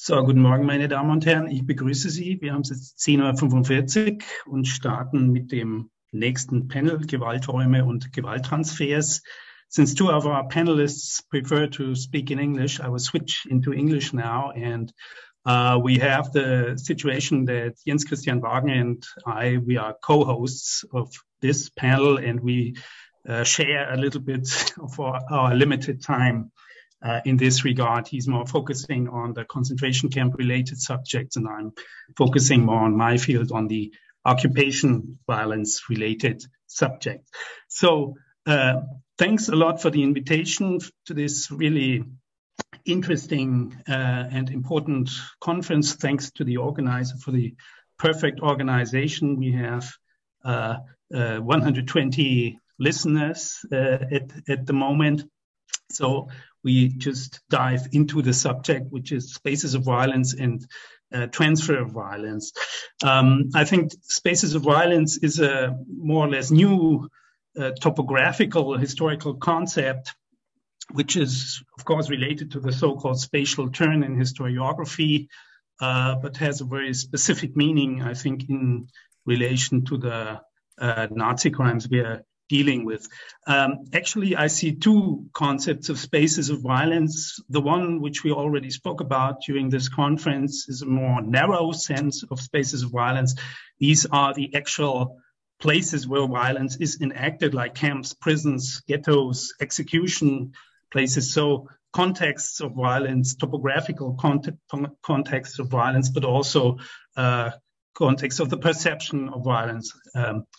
So, guten Morgen, meine Damen und Herren. Ich begrüße Sie. Wir haben es jetzt 10:45 Uhr und starten mit dem nächsten Panel, Gewalträume und Gewalttransfers. Since two of our panelists prefer to speak in English, I will switch into English now. And we have the situation that Jens Christian Wagner and we are co-hosts of this panel, and we share a little bit of our limited time. In this regard, he's more focusing on the concentration camp related subjects, and I'm focusing more on my field on the occupation violence related subject. So thanks a lot for the invitation to this really interesting and important conference. Thanks to the organizer for the perfect organization. We have 120 listeners at the moment. So we just dive into the subject, which is spaces of violence and transfer of violence. I think spaces of violence is a more or less new topographical historical concept, which is, of course, related to the so-called spatial turn in historiography, but has a very specific meaning, I think, in relation to the Nazi crimes we are dealing with. Actually, I see two concepts of spaces of violence. The one which we already spoke about during this conference is a more narrow sense of spaces of violence. These are the actual places where violence is enacted, like camps, prisons, ghettos, execution places. So contexts of violence, topographical contexts of violence, but also context of the perception of violence,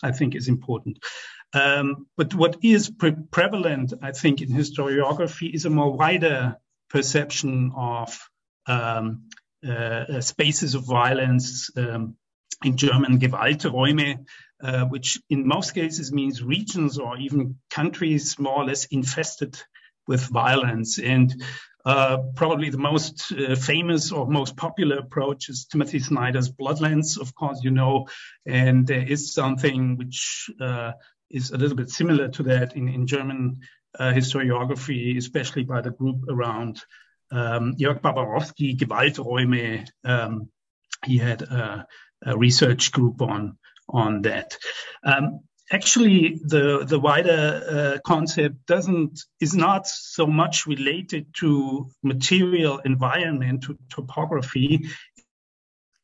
I think is important. But what is prevalent, I think, in historiography is a more wider perception of spaces of violence, in German Gewalträume, which in most cases means regions or even countries more or less infested with violence. And probably the most famous or most popular approach is Timothy Snyder's Bloodlands, of course, you know, and there is something which is a little bit similar to that in German historiography, especially by the group around Jörg Babarowski, Gewalträume. He had a research group on that. Actually, the wider concept is not so much related to material environment, to topography.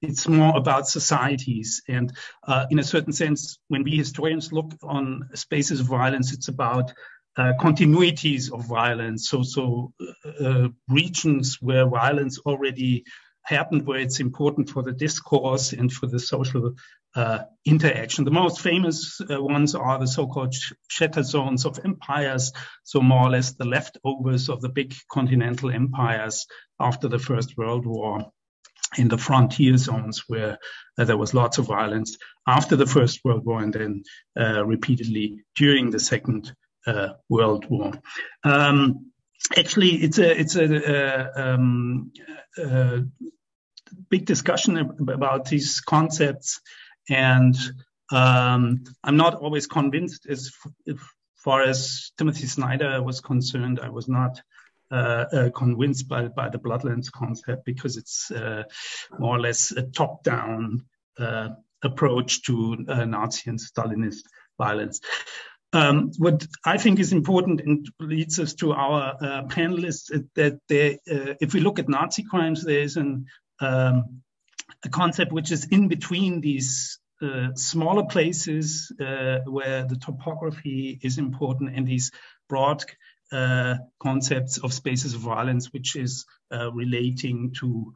It's more about societies. And in a certain sense, when we historians look on spaces of violence, it's about continuities of violence. So regions where violence already happened, where it's important for the discourse and for the social interaction. The most famous ones are the so-called shatter zones of empires, so more or less the leftovers of the big continental empires after the First World War, in the frontier zones where there was lots of violence after the First World War and then repeatedly during the Second World War. Actually, it's a big discussion about these concepts, and I'm not always convinced as far as Timothy Snyder was concerned. I was not convinced by the Bloodlands concept because it's more or less a top-down approach to Nazi and Stalinist violence. What I think is important and leads us to our panelists is that if we look at Nazi crimes, there is a concept which is in between these smaller places where the topography is important and these broad concepts of spaces of violence, which is relating to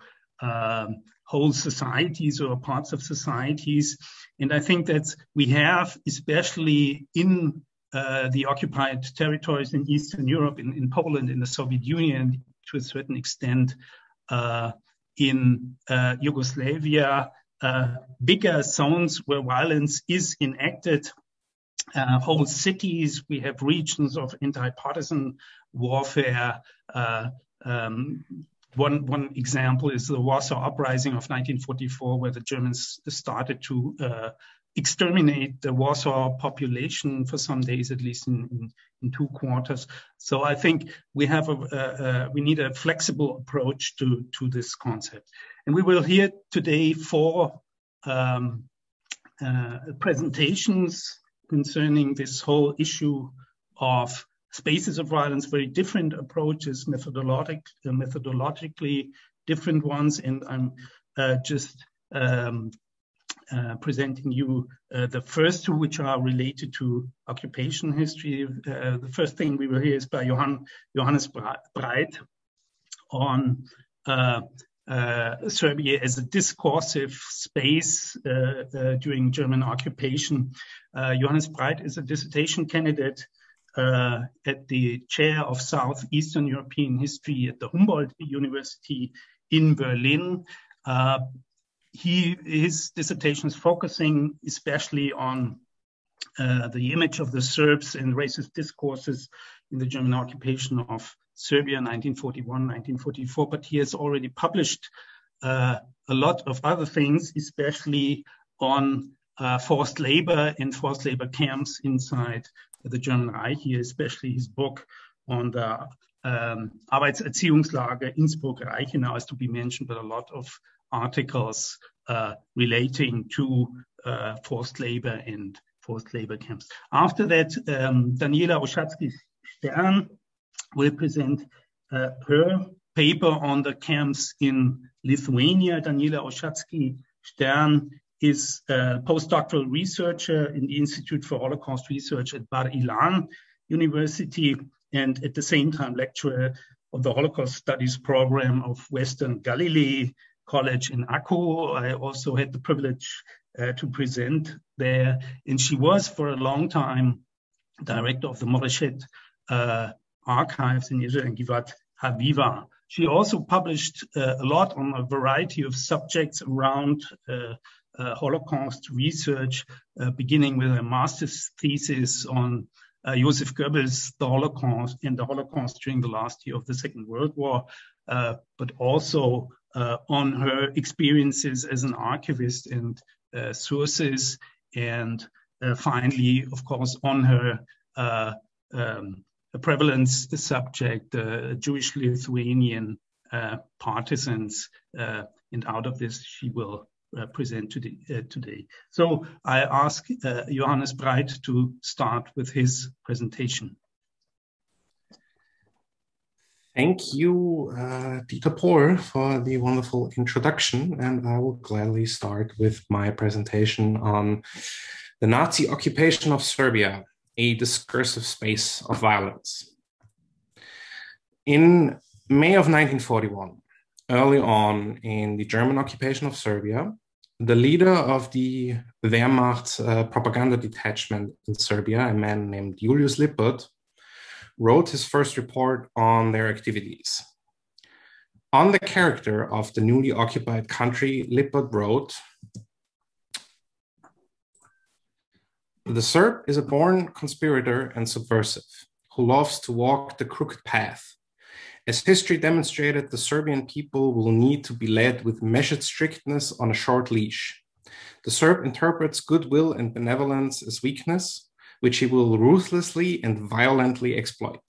whole societies or parts of societies. And I think that we have, especially in the occupied territories in Eastern Europe, in Poland, in the Soviet Union, to a certain extent, in Yugoslavia, bigger zones where violence is enacted, whole cities. We have regions of anti-partisan warfare. One example is the Warsaw Uprising of 1944, where the Germans started to exterminate the Warsaw population for some days, at least in 2 quarters. So I think we have we need a flexible approach to this concept. And we will hear today 4 presentations concerning this whole issue of spaces of violence, very different approaches, methodologically different ones. And I'm just presenting you the first 2, which are related to occupation history. The first thing we will hear is by Johannes Breit on Serbia as a discursive space during German occupation. Johannes Breit is a dissertation candidate at the chair of Southeastern European History at the Humboldt University in Berlin. His dissertation is focusing especially on the image of the Serbs and racist discourses in the German occupation of Serbia, 1941-1944. But he has already published a lot of other things, especially on forced labor and forced labor camps inside the German Reich. Here, especially his book on the Arbeitserziehungslager Innsbruck-Reichenau is to be mentioned, but a lot of articles relating to forced labor and forced labor camps. After that, Daniela Oschatzky-Stern will present her paper on the camps in Lithuania. Daniela Oschatzky-Stern is a postdoctoral researcher in the Institute for Holocaust Research at Bar Ilan University, and at the same time lecturer of the Holocaust Studies program of Western Galilee College in Akko. I also had the privilege to present there, and she was for a long time director of the Moreshet archives in Israel and Givat Haviva. She also published a lot on a variety of subjects around Holocaust research, beginning with a master's thesis on Joseph Goebbels, the Holocaust during the last year of the Second World War, but also on her experiences as an archivist and sources, and finally, of course, on her prevalence subject, Jewish Lithuanian partisans, and out of this she will present today. So I ask Johannes Breit to start with his presentation. Thank you, Dieter Pohl, for the wonderful introduction, and I will gladly start with my presentation on the Nazi occupation of Serbia, a discursive space of violence. In May of 1941, early on in the German occupation of Serbia, the leader of the Wehrmacht propaganda detachment in Serbia, a man named Julius Lippert, wrote his first report on their activities. On the character of the newly occupied country, Lippert wrote, "The Serb is a born conspirator and subversive, who loves to walk the crooked path. As history demonstrated, the Serbian people will need to be led with measured strictness on a short leash. The Serb interprets goodwill and benevolence as weakness, which he will ruthlessly and violently exploit."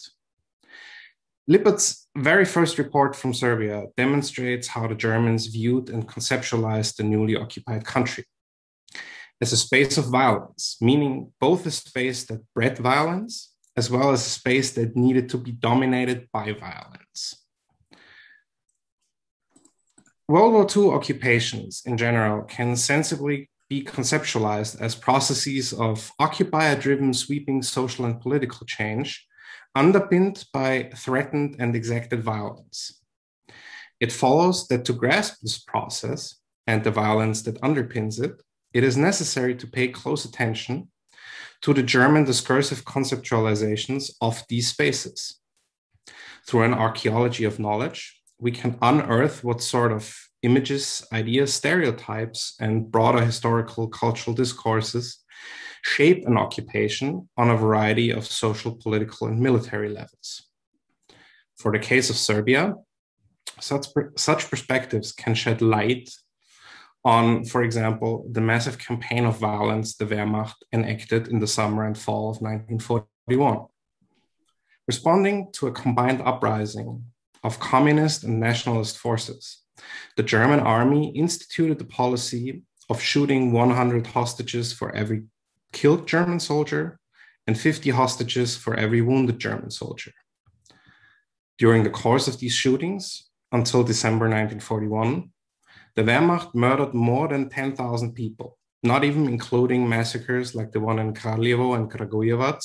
Lippert's very first report from Serbia demonstrates how the Germans viewed and conceptualized the newly occupied country as a space of violence, meaning both a space that bred violence as well as a space that needed to be dominated by violence. World War II occupations in general can sensibly be conceptualized as processes of occupier-driven sweeping social and political change, underpinned by threatened and exacted violence. It follows that to grasp this process and the violence that underpins it, it is necessary to pay close attention to the German discursive conceptualizations of these spaces. Through an archaeology of knowledge, we can unearth what sort of images, ideas, stereotypes, and broader historical cultural discourses shape an occupation on a variety of social, political, and military levels. For the case of Serbia, such perspectives can shed light on, for example, the massive campaign of violence the Wehrmacht enacted in the summer and fall of 1941. Responding to a combined uprising of communist and nationalist forces, the German army instituted the policy of shooting 100 hostages for every killed German soldier and 50 hostages for every wounded German soldier. During the course of these shootings, until December 1941, the Wehrmacht murdered more than 10,000 people, not even including massacres like the one in Kraljevo and Kragujevac,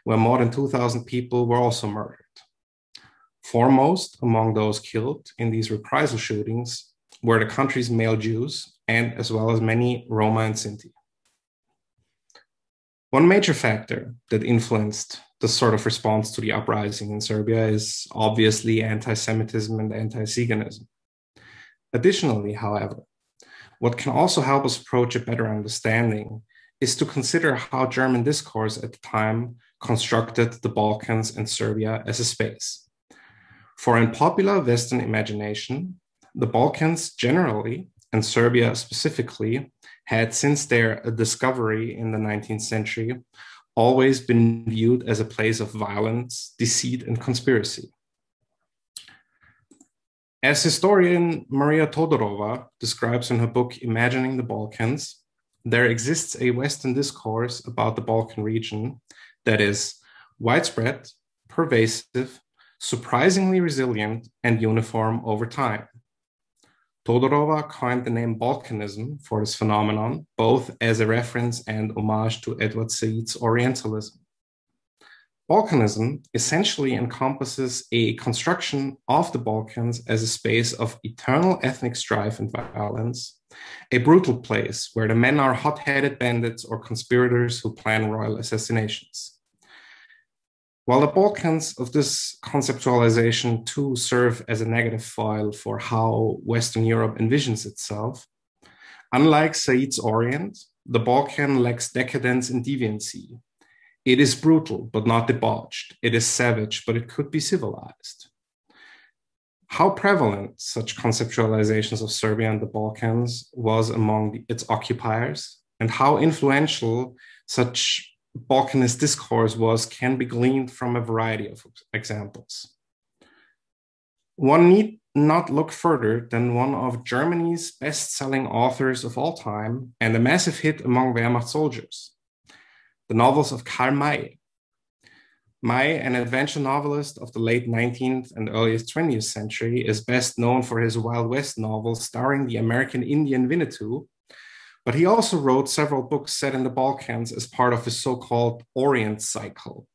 where more than 2,000 people were also murdered. Foremost among those killed in these reprisal shootings were the country's male Jews, and as well as many Roma and Sinti. One major factor that influenced the sort of response to the uprising in Serbia is obviously anti-Semitism and anti-Ziganism. Additionally, however, what can also help us approach a better understanding is to consider how German discourse at the time constructed the Balkans and Serbia as a space. For in popular Western imagination, the Balkans generally, and Serbia specifically, had since their discovery in the 19th century always been viewed as a place of violence, deceit, and conspiracy. As historian Maria Todorova describes in her book Imagining the Balkans, there exists a Western discourse about the Balkan region that is widespread, pervasive, surprisingly resilient, and uniform over time. Todorova coined the name Balkanism for this phenomenon, both as a reference and homage to Edward Said's Orientalism. Balkanism essentially encompasses a construction of the Balkans as a space of eternal ethnic strife and violence, a brutal place where the men are hot-headed bandits or conspirators who plan royal assassinations. While the Balkans of this conceptualization too serve as a negative foil for how Western Europe envisions itself, unlike Said's Orient, the Balkan lacks decadence and deviancy. It is brutal, but not debauched. It is savage, but it could be civilized. How prevalent such conceptualizations of Serbia and the Balkans was among its occupiers, and how influential such Balkanist discourse was can be gleaned from a variety of examples. One need not look further than one of Germany's best-selling authors of all time and a massive hit among Wehrmacht soldiers, the novels of Karl May. May, an adventure novelist of the late 19th and earliest 20th century, is best known for his Wild West novels starring the American Indian Winnetou, but he also wrote several books set in the Balkans as part of his so-called Orient cycle.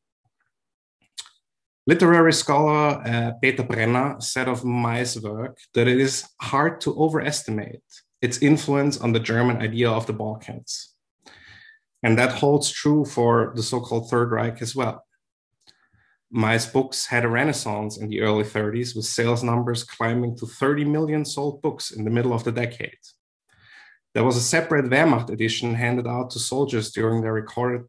Literary scholar Peter Brenner said of May's work that it is hard to overestimate its influence on the German idea of the Balkans. And that holds true for the so-called Third Reich as well. May's books had a renaissance in the early 30s, with sales numbers climbing to 30 million sold books in the middle of the decade. There was a separate Wehrmacht edition handed out to soldiers during their recorded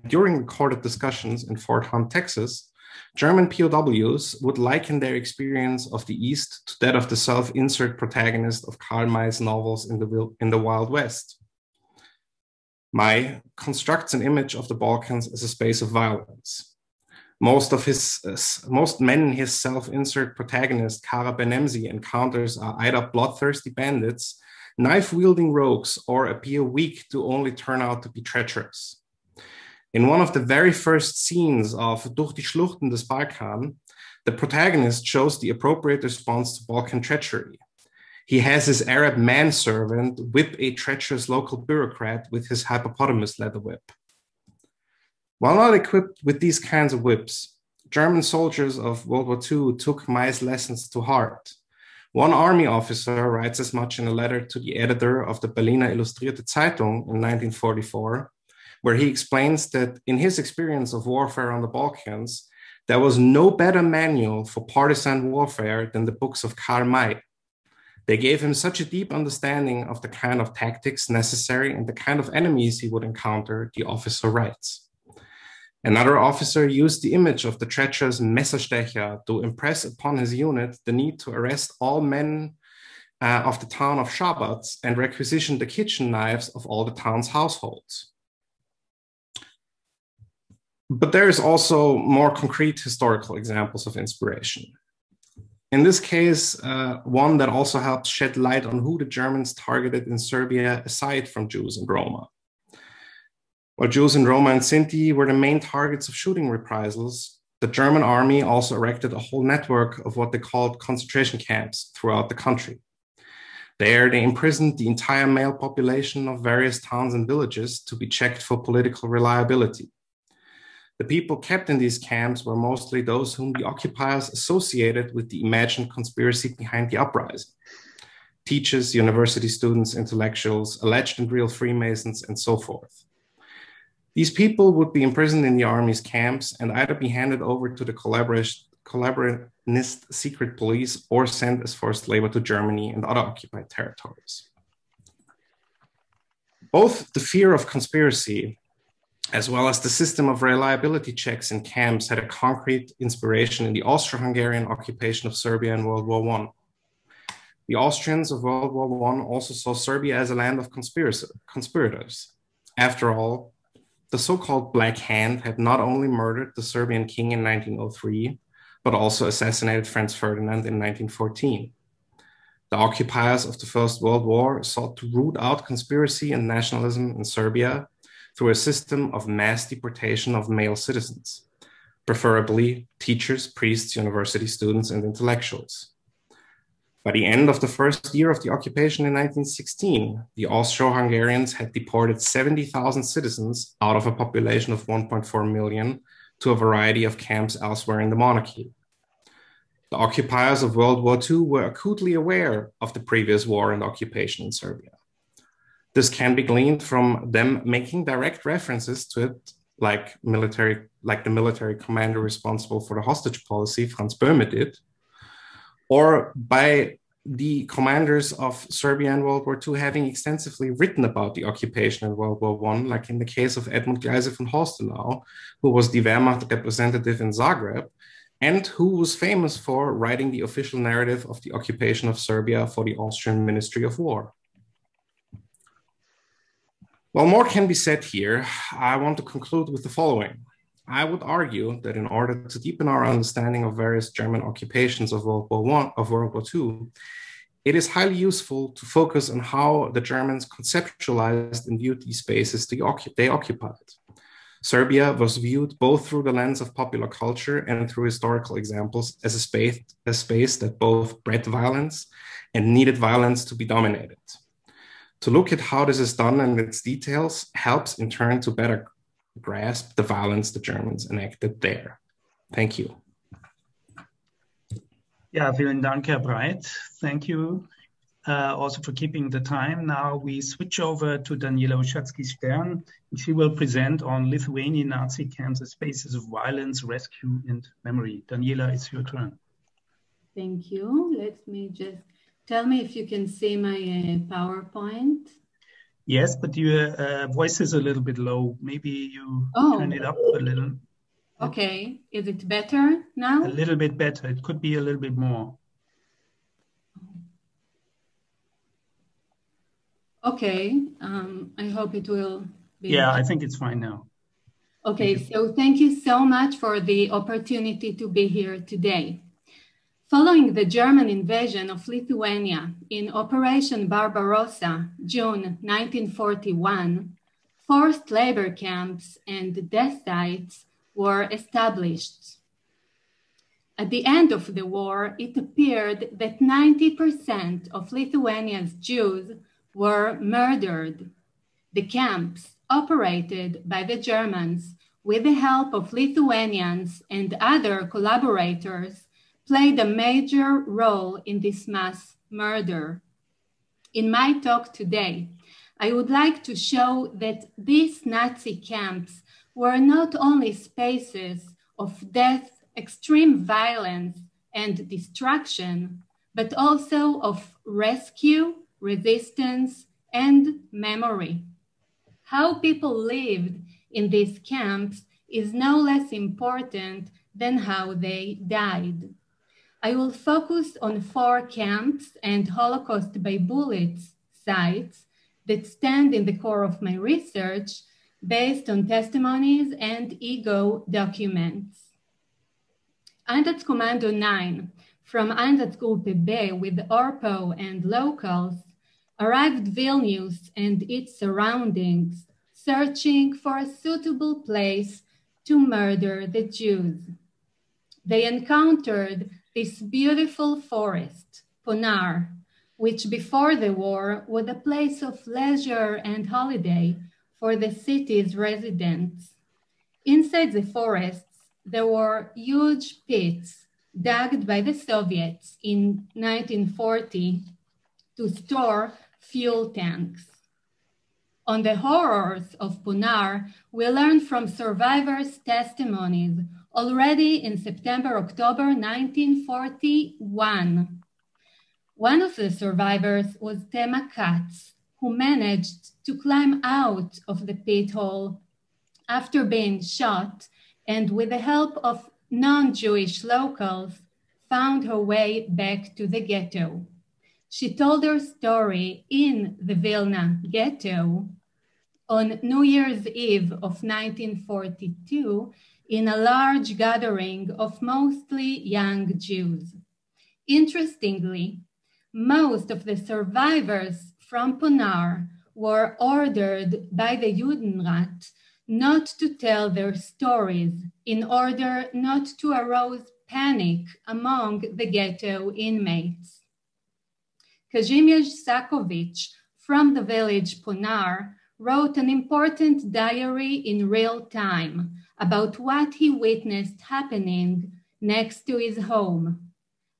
during recorded discussions in Fort Hunt, Texas. German POWs would liken their experience of the East to that of the self-insert protagonist of Karl May's novels in the Wild West. May constructs an image of the Balkans as a space of violence. Most men his self-insert protagonist, Kara Benemsi, encounters are either bloodthirsty bandits, knife-wielding rogues, or appear weak to only turn out to be treacherous. In one of the very first scenes of Durch die Schluchten des Balkan, the protagonist shows the appropriate response to Balkan treachery. He has his Arab manservant whip a treacherous local bureaucrat with his hippopotamus leather whip. While not equipped with these kinds of whips, German soldiers of World War II took May's lessons to heart. One army officer writes as much in a letter to the editor of the Berliner Illustrierte Zeitung in 1944, where he explains that in his experience of warfare on the Balkans, there was no better manual for partisan warfare than the books of Karl May. They gave him such a deep understanding of the kind of tactics necessary and the kind of enemies he would encounter, the officer writes. Another officer used the image of the treacherous Messerstecher to impress upon his unit the need to arrest all men of the town of Shabat and requisitioned the kitchen knives of all the town's households. But there is also more concrete historical examples of inspiration. In this case, one that also helps shed light on who the Germans targeted in Serbia aside from Jews and Roma. While Jews in Roma and Sinti were the main targets of shooting reprisals, the German army also erected a whole network of what they called concentration camps throughout the country. There, they imprisoned the entire male population of various towns and villages to be checked for political reliability. The people kept in these camps were mostly those whom the occupiers associated with the imagined conspiracy behind the uprising. Teachers, university students, intellectuals, alleged and real Freemasons, and so forth. These people would be imprisoned in the army's camps and either be handed over to the collaborationist secret police or sent as forced labor to Germany and other occupied territories. Both the fear of conspiracy as well as the system of reliability checks in camps had a concrete inspiration in the Austro-Hungarian occupation of Serbia in World War I. The Austrians of World War I also saw Serbia as a land of conspirators. After all, the so-called Black Hand had not only murdered the Serbian king in 1903, but also assassinated Franz Ferdinand in 1914. The occupiers of the First World War sought to root out conspiracy and nationalism in Serbia through a system of mass deportation of male citizens, preferably teachers, priests, university students, and intellectuals. By the end of the first year of the occupation in 1916, the Austro-Hungarians had deported 70,000 citizens out of a population of 1.4 million to a variety of camps elsewhere in the monarchy. The occupiers of World War II were acutely aware of the previous war and occupation in Serbia. This can be gleaned from them making direct references to it, like the military commander responsible for the hostage policy, Franz Böhme, did, or by the commanders of Serbia in World War II having extensively written about the occupation in World War I, like in the case of Edmund Gleise von Holstenau, who was the Wehrmacht representative in Zagreb, and who was famous for writing the official narrative of the occupation of Serbia for the Austrian Ministry of War. While more can be said here, I want to conclude with the following. I would argue that in order to deepen our understanding of various German occupations of World War II, it is highly useful to focus on how the Germans conceptualized and viewed these spaces they occupied. Serbia was viewed both through the lens of popular culture and through historical examples as a space that both bred violence and needed violence to be dominated. To look at how this is done and its details helps in turn to better grasp the violence the Germans enacted there. Thank you. Yeah, vielen Dank, Herr Breit. Thank you also for keeping the time. Now we switch over to Daniela Ušacki-Stern. She will present on Lithuanian Nazi camps as spaces of violence, rescue, and memory. Daniela, it's your turn. Thank you. Let me just tell me if you can see my PowerPoint. Yes, but your voice is a little bit low. Maybe you turn it up a little. Okay. Is it better now? A little bit better. It could be a little bit more. Okay. I hope it will be. Yeah, I think it's fine now. Okay. So thank you so much for the opportunity to be here today. Following the German invasion of Lithuania in Operation Barbarossa, June 1941, forced labor camps and death sites were established. At the end of the war, it appeared that 90% of Lithuania's Jews were murdered. The camps, operated by the Germans with the help of Lithuanians and other collaborators, played a major role in this mass murder. In my talk today, I would like to show that these Nazi camps were not only spaces of death, extreme violence, and destruction, but also of rescue, resistance, and memory. How people lived in these camps is no less important than how they died. I will focus on 4 camps and Holocaust by bullets sites that stand in the core of my research based on testimonies and EGO documents. Einsatzkommando 9 from Einsatzgruppe B with ORPO and locals arrived Vilnius and its surroundings, searching for a suitable place to murder the Jews. They encountered this beautiful forest, Ponar, which before the war was a place of leisure and holiday for the city's residents. Inside the forests, there were huge pits dug by the Soviets in 1940 to store fuel tanks. On the horrors of Ponar, we learned from survivors' testimonies already in September-October 1941. One of the survivors was Tema Katz, who managed to climb out of the pit hole after being shot and with the help of non-Jewish locals, found her way back to the ghetto. She told her story in the Vilna ghetto on New Year's Eve of 1942 in a large gathering of mostly young Jews. Interestingly, most of the survivors from Ponar were ordered by the Judenrat not to tell their stories in order not to arouse panic among the ghetto inmates. Kazimierz Sakovic from the village Ponar wrote an important diary in real time about what he witnessed happening next to his home.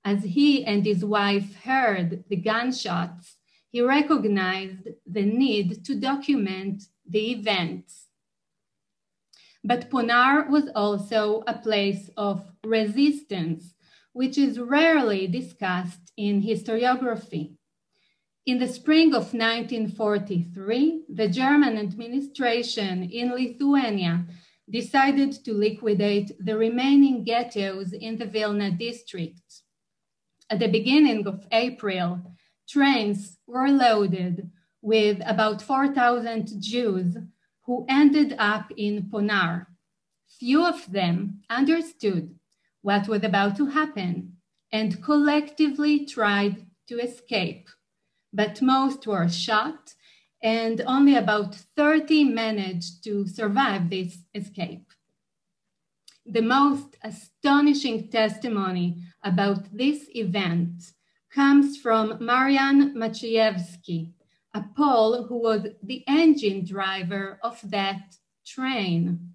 As he and his wife heard the gunshots, he recognized the need to document the events. But Ponar was also a place of resistance, which is rarely discussed in historiography. In the spring of 1943, the German administration in Lithuania decided to liquidate the remaining ghettos in the Vilna district. At the beginning of April, trains were loaded with about 4,000 Jews who ended up in Ponar. Few of them understood what was about to happen and collectively tried to escape, but most were shot and only about 30 managed to survive this escape. The most astonishing testimony about this event comes from Marian Maciejewski, a Pole who was the engine driver of that train.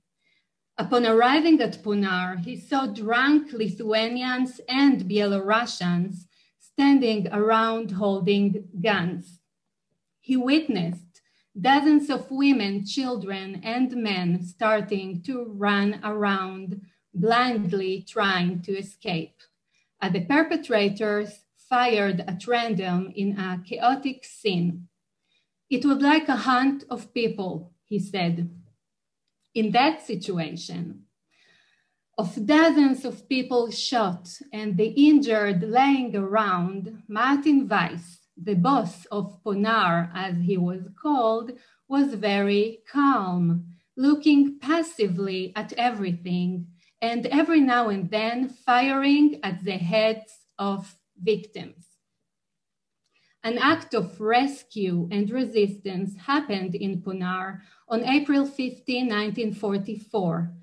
Upon arriving at Ponar, he saw drunk Lithuanians and Belarusians standing around holding guns. He witnessed dozens of women, children, and men starting to run around, blindly trying to escape. The perpetrators fired at random in a chaotic scene. It was like a hunt of people, he said. In that situation, of dozens of people shot and the injured laying around, Martin Weiss, the boss of Ponar, as he was called, was very calm, looking passively at everything and every now and then firing at the heads of victims. An act of rescue and resistance happened in Ponar on April 15, 1944,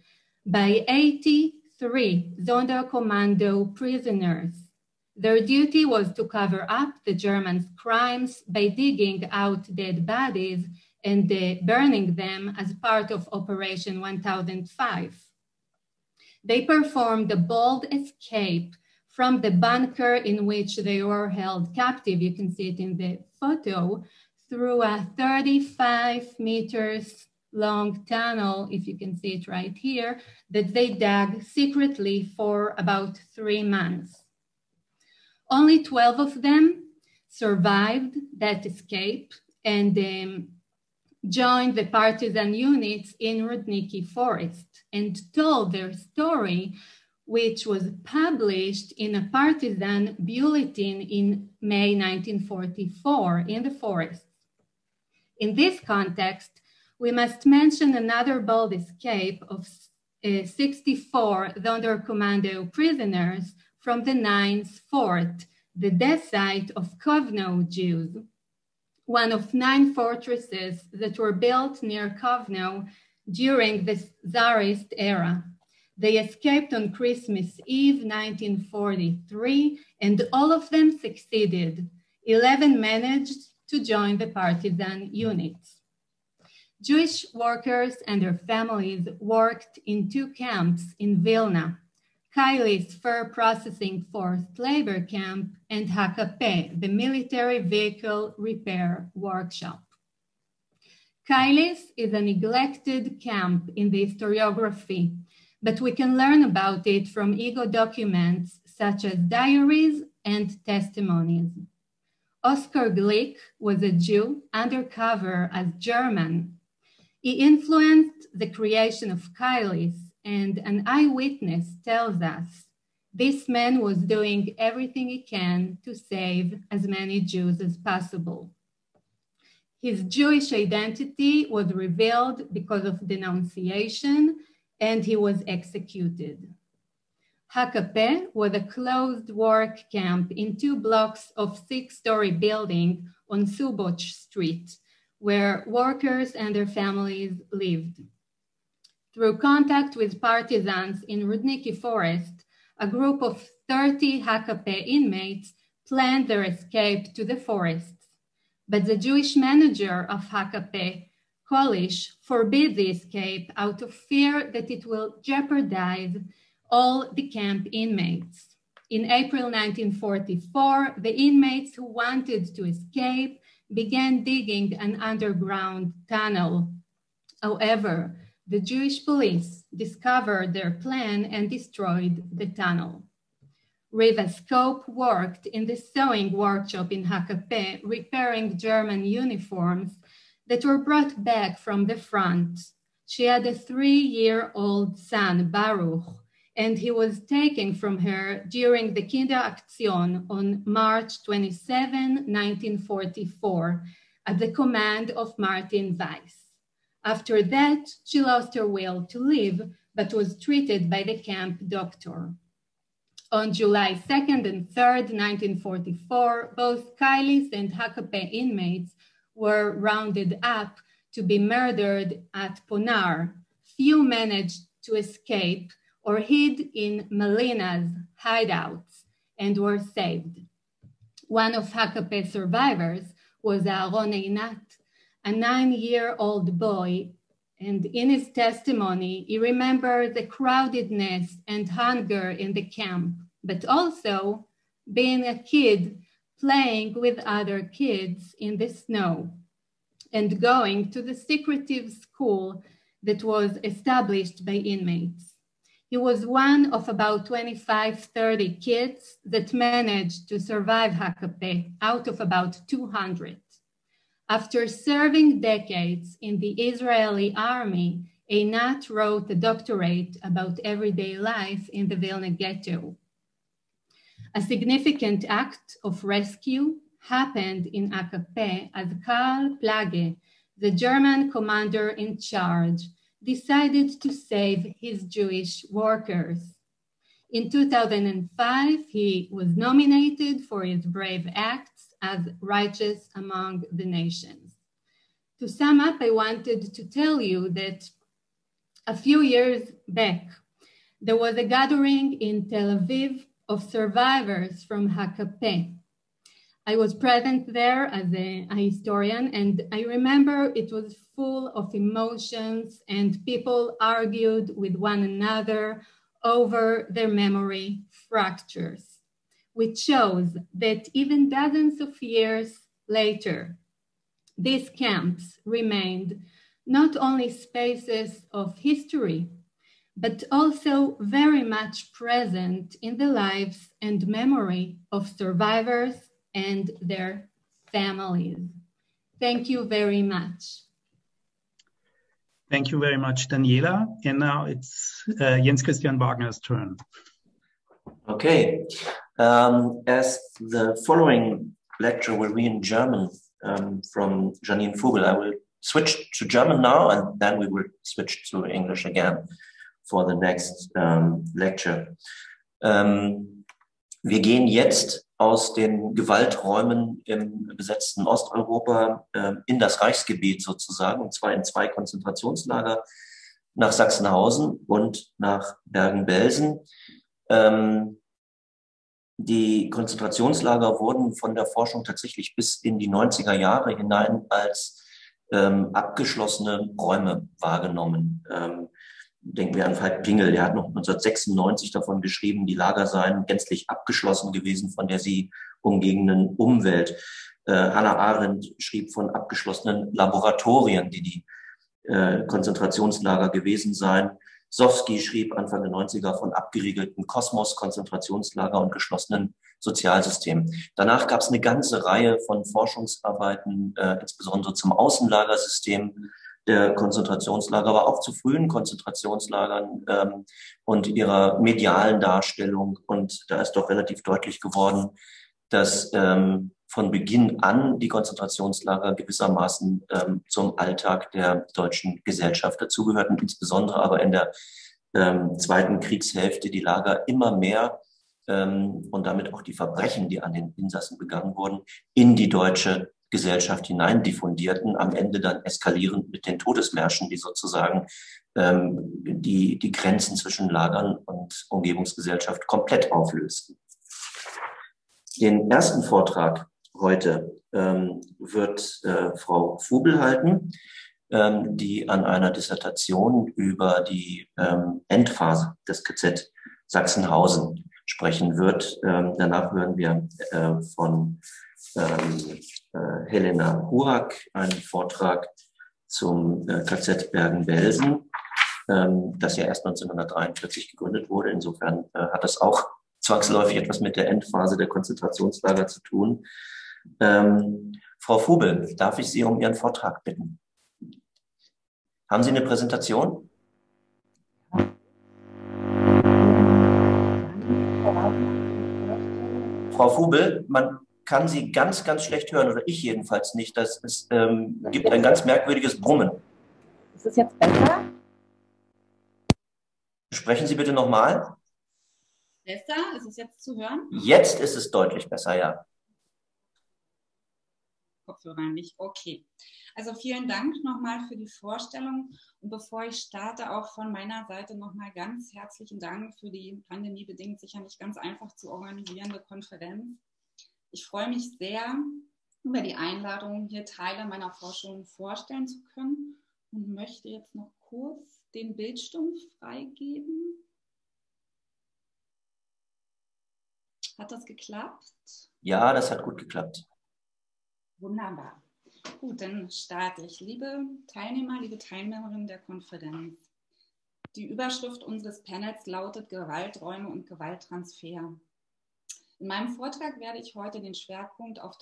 by 83 Sonderkommando prisoners. Their duty was to cover up the Germans' crimes by digging out dead bodies and burning them as part of Operation 1005. They performed a bold escape from the bunker in which they were held captive, you can see it in the photo, through a 35 meters long tunnel, if you can see it right here, that they dug secretly for about 3 months. Only 12 of them survived that escape and joined the partisan units in Rudniki Forest and told their story which was published in a partisan bulletin in May 1944 in the forests. In this context, we must mention another bold escape of 64 Sonderkommando prisoners from the 9th Fort, the death site of Kovno Jews, one of 9 fortresses that were built near Kovno during the Tsarist era. They escaped on Christmas Eve, 1943, and all of them succeeded. 11 managed to join the partisan units. Jewish workers and their families worked in 2 camps in Vilna, Kailis Fur Processing Forced Labor Camp and HKP, the Military Vehicle Repair Workshop. Kailis is a neglected camp in the historiography, but we can learn about it from IGO documents such as diaries and testimonies. Oskar Glick was a Jew undercover as German. He influenced the creation of Kailis, and an eyewitness tells us this man was doing everything he can to save as many Jews as possible. His Jewish identity was revealed because of denunciation, and he was executed. HKP was a closed work camp in 2 blocks of 6-story building on Suboc Street, where workers and their families lived. Through contact with partisans in Rudniki Forest, a group of 30 HKP inmates planned their escape to the forests. But the Jewish manager of HKP, Kolish, forbid the escape out of fear that it will jeopardize all the camp inmates. In April 1944, the inmates who wanted to escape began digging an underground tunnel. However, the Jewish police discovered their plan and destroyed the tunnel. Riva Scope worked in the sewing workshop in HKP, repairing German uniforms that were brought back from the front. She had a 3-year-old son, Baruch, and he was taken from her during the Kinderaktion on March 27, 1944, at the command of Martin Weiss. After that, she lost her will to live, but was treated by the camp doctor. On July 2nd and 3rd, 1944, both Kailis and HKP inmates were rounded up to be murdered at Ponar. Few managed to escape or hid in Malina's hideouts and were saved. One of HKP survivors was Aaron Einat, a 9-year-old boy, and in his testimony, he remembered the crowdedness and hunger in the camp, but also being a kid playing with other kids in the snow and going to the secretive school that was established by inmates. He was one of about 25-30 kids that managed to survive HKP out of about 200. After serving decades in the Israeli army, Einat wrote a doctorate about everyday life in the Vilna ghetto. A significant act of rescue happened in HKP as Karl Plage, the German commander in charge, decided to save his Jewish workers. In 2005, he was nominated for his brave acts as righteous among the nations. To sum up, I wanted to tell you that a few years back, there was a gathering in Tel Aviv of survivors from HKP. I was present there as a historian, and I remember it was full of emotions and people argued with one another over their memory fractures, which shows that even dozens of years later, these camps remained not only spaces of history, but also very much present in the lives and memory of survivors and their families. Thank you very much. Thank you very much, Daniela. And now it's Jens Christian Wagner's turn. Okay. As the following lecture will be in German from Janine Vogel, I will switch to German now and then we will switch to English again for the next lecture. Wir gehen jetzt aus den Gewalträumen im besetzten Osteuropa in das Reichsgebiet sozusagen, und zwar in 2 Konzentrationslager, nach Sachsenhausen und nach Bergen-Belsen. Die Konzentrationslager wurden von der Forschung tatsächlich bis in die 90er Jahre hinein als abgeschlossene Räume wahrgenommen. Denken wir an Veit Pingel, der hat noch 1996 davon geschrieben, die Lager seien gänzlich abgeschlossen gewesen von der sie umgebenden Umwelt. Hannah Arendt schrieb von abgeschlossenen Laboratorien, die Konzentrationslager gewesen seien. Sowski schrieb Anfang der 90er von abgeriegelten Kosmos-Konzentrationslager und geschlossenen Sozialsystemen. Danach gab es eine ganze Reihe von Forschungsarbeiten, insbesondere zum Außenlagersystem der Konzentrationslager, aber auch zu frühen Konzentrationslagern und ihrer medialen Darstellung. Und da ist doch relativ deutlich geworden, dass von Beginn an die Konzentrationslager gewissermaßen zum Alltag der deutschen Gesellschaft dazugehörten, insbesondere aber in der zweiten Kriegshälfte die Lager immer mehr und damit auch die Verbrechen, die an den Insassen begangen wurden, in die deutsche Gesellschaft hinein diffundierten, am Ende dann eskalierend mit den Todesmärschen, die sozusagen die Grenzen zwischen Lagern und Umgebungsgesellschaft komplett auflösten. Den ersten Vortrag heute wird Frau Vogel halten, die an einer Dissertation über die Endphase des KZ Sachsenhausen sprechen wird. Danach hören wir von Helena Hurak einen Vortrag zum KZ Bergen-Belsen, das ja erst 1943 gegründet wurde. Insofern hat das auch zwangsläufig etwas mit der Endphase der Konzentrationslager zu tun. Frau Vogel, darf ich Sie um Ihren Vortrag bitten? Haben Sie eine Präsentation? Frau Vogel, man kann Sie ganz, ganz schlecht hören, oder ich jedenfalls nicht. Es gibt ein ganz merkwürdiges Brummen. Ist es jetzt besser? Sprechen Sie bitte nochmal. Besser? Ist es jetzt zu hören? Jetzt ist es deutlich besser, ja. Kopfhörer nicht. Okay. Also vielen Dank nochmal für die Vorstellung. Und bevor ich starte, auch von meiner Seite nochmal ganz herzlichen Dank für die pandemiebedingt sicher nicht ganz einfach zu organisierende Konferenz. Ich freue mich sehr über die Einladung, hier Teile meiner Forschung vorstellen zu können und möchte jetzt noch kurz den Bildschirm freigeben. Hat das geklappt? Ja, das hat gut geklappt. Wunderbar. Gut, dann starte ich. Liebe Teilnehmer, liebe Teilnehmerinnen der Konferenz. Die Überschrift unseres Panels lautet Gewalträume und Gewalttransfer. In meinem Vortrag werde ich heute den Schwerpunkt auf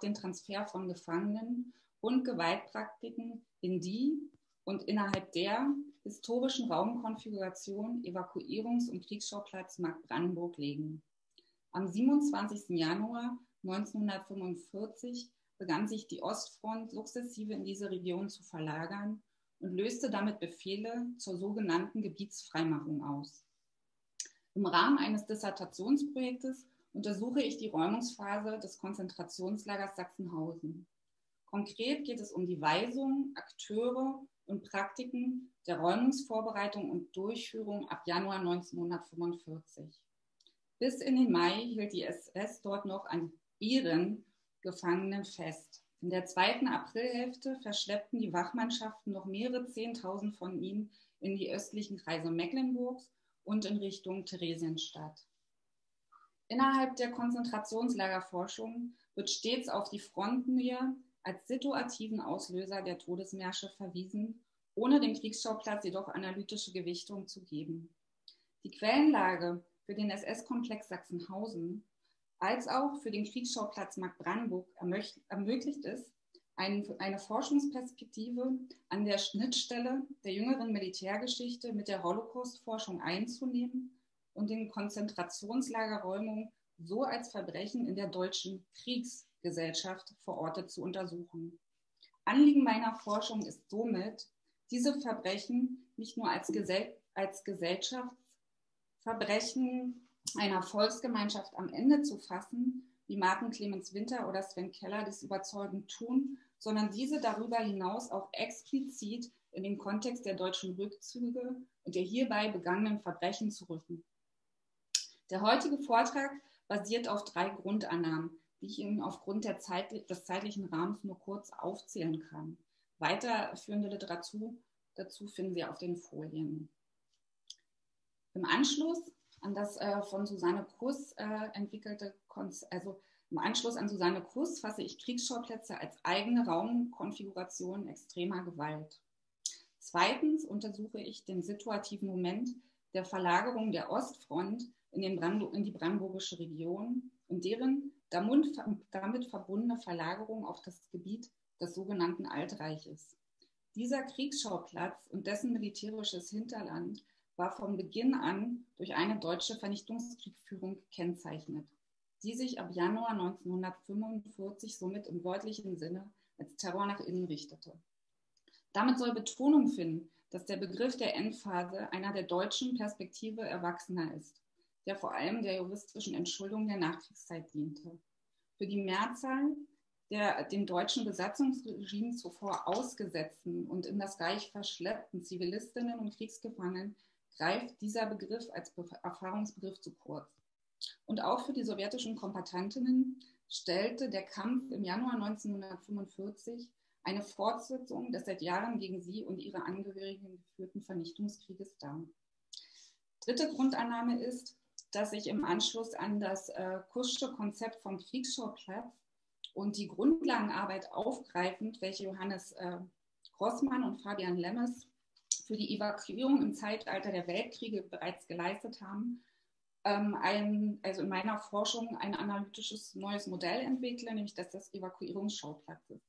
den Transfer von Gefangenen und Gewaltpraktiken in die und innerhalb der historischen Raumkonfiguration Evakuierungs- und Kriegsschauplatz Marktbrandenburg legen. Am 27. Januar 1945 begann sich die Ostfront sukzessive in diese Region zu verlagern und löste damit Befehle zur sogenannten Gebietsfreimachung aus. Im Rahmen eines Dissertationsprojektes untersuche ich die Räumungsphase des Konzentrationslagers Sachsenhausen. Konkret geht es um die Weisung, Akteure und Praktiken der Räumungsvorbereitung und Durchführung ab Januar 1945. Bis in den Mai hielt die SS dort noch an ihren Gefangenen fest. In der zweiten Aprilhälfte verschleppten die Wachmannschaften noch mehrere 10.000 von ihnen in die östlichen Kreise Mecklenburgs und in Richtung Theresienstadt. Innerhalb der Konzentrationslagerforschung wird stets auf die Frontnähe als situativen Auslöser der Todesmärsche verwiesen, ohne dem Kriegsschauplatz jedoch analytische Gewichtung zu geben. Die Quellenlage für den SS-Komplex Sachsenhausen als auch für den Kriegsschauplatz Marktbrandenburg ermöglicht es, eine Forschungsperspektive an der Schnittstelle der jüngeren Militärgeschichte mit der Holocaust-Forschung einzunehmen und den Konzentrationslagerräumungen so als Verbrechen in der deutschen Kriegsgesellschaft verortet zu untersuchen. Anliegen meiner Forschung ist somit, diese Verbrechen nicht nur als Gesellschaftsverbrechen einer Volksgemeinschaft am Ende zu fassen, wie Martin Clemens Winter oder Sven Keller dies überzeugend tun, sondern diese darüber hinaus auch explizit in den Kontext der deutschen Rückzüge und der hierbei begangenen Verbrechen zu rücken. Der heutige Vortrag basiert auf 3 Grundannahmen, die ich Ihnen aufgrund des zeitlichen Rahmens nur kurz aufzählen kann. Weiterführende Literatur dazu finden Sie auf den Folien. Im Anschluss an das von Susanne Kruss entwickelte im Anschluss an Susanne Kruss fasse ich Kriegsschauplätze als eigene Raumkonfiguration extremer Gewalt. Zweitens untersuche ich den situativen Moment der Verlagerung der Ostfront in die brandenburgische Region und deren damit verbundene Verlagerung auf das Gebiet des sogenannten Altreiches. Dieser Kriegsschauplatz und dessen militärisches Hinterland war von Beginn an durch eine deutsche Vernichtungskriegführung gekennzeichnet, die sich ab Januar 1945 somit im wörtlichen Sinne als Terror nach innen richtete. Damit soll Betonung finden, dass der Begriff der Endphase einer der deutschen Perspektive Erwachsener ist, der vor allem der juristischen Entschuldung der Nachkriegszeit diente. Für die Mehrzahl der dem deutschen Besatzungsregime zuvor ausgesetzten und in das Reich verschleppten Zivilistinnen und Kriegsgefangenen greift dieser Begriff als Erfahrungsbegriff zu kurz. Und auch für die sowjetischen Kombattantinnen stellte der Kampf im Januar 1945 eine Fortsetzung des seit Jahren gegen sie und ihre Angehörigen geführten Vernichtungskrieges dar. Dritte Grundannahme ist, dass sich im Anschluss an das Kuschsche Konzept vom Kriegsschauplatz und die Grundlagenarbeit aufgreifend, welche Johannes Grossmann und Fabian Lemmes für die Evakuierung im Zeitalter der Weltkriege bereits geleistet haben, also in meiner Forschung ein analytisches neues Modell entwickle, nämlich das des Evakuierungsschauplatzes.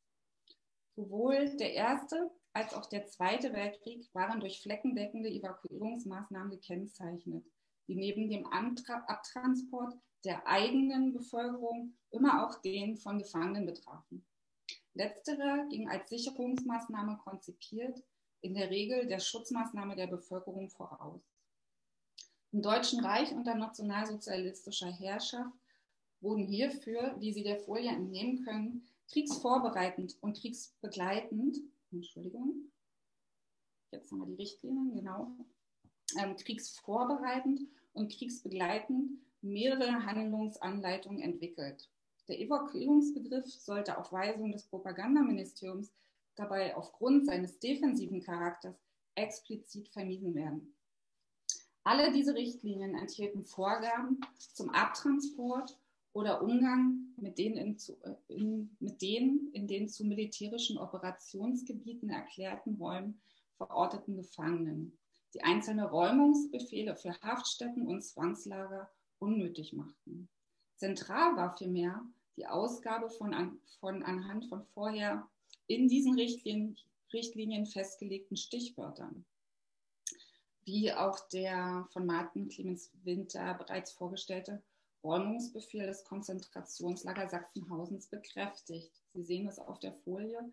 Sowohl der Erste als auch der Zweite Weltkrieg waren durch fleckendeckende Evakuierungsmaßnahmen gekennzeichnet, die neben dem Abtransport der eigenen Bevölkerung immer auch den von Gefangenen betrafen. Letzterer ging als Sicherungsmaßnahme konzipiert, in der Regel der Schutzmaßnahme der Bevölkerung voraus. Im Deutschen Reich unter nationalsozialistischer Herrschaft wurden hierfür, wie Sie der Folie entnehmen können, kriegsvorbereitend und kriegsbegleitend, jetzt haben wir die Richtlinien, genau, kriegsvorbereitend und kriegsbegleitend mehrere Handlungsanleitungen entwickelt. Der Evakuierungsbegriff sollte auf Weisung des Propagandaministeriums dabei aufgrund seines defensiven Charakters explizit vermieden werden. Alle diese Richtlinien enthielten Vorgaben zum Abtransport oder Umgang mit den in den zu militärischen Operationsgebieten erklärten Räumen verorteten Gefangenen, die einzelne Räumungsbefehle für Haftstätten und Zwangslager unnötig machten. Zentral war vielmehr die Ausgabe von anhand von vorher in diesen Richtlinien festgelegten Stichwörtern, wie auch der von Martin Clemens Winter bereits vorgestellte Räumungsbefehl des Konzentrationslagers Sachsenhausens bekräftigt. Sie sehen es auf der Folie.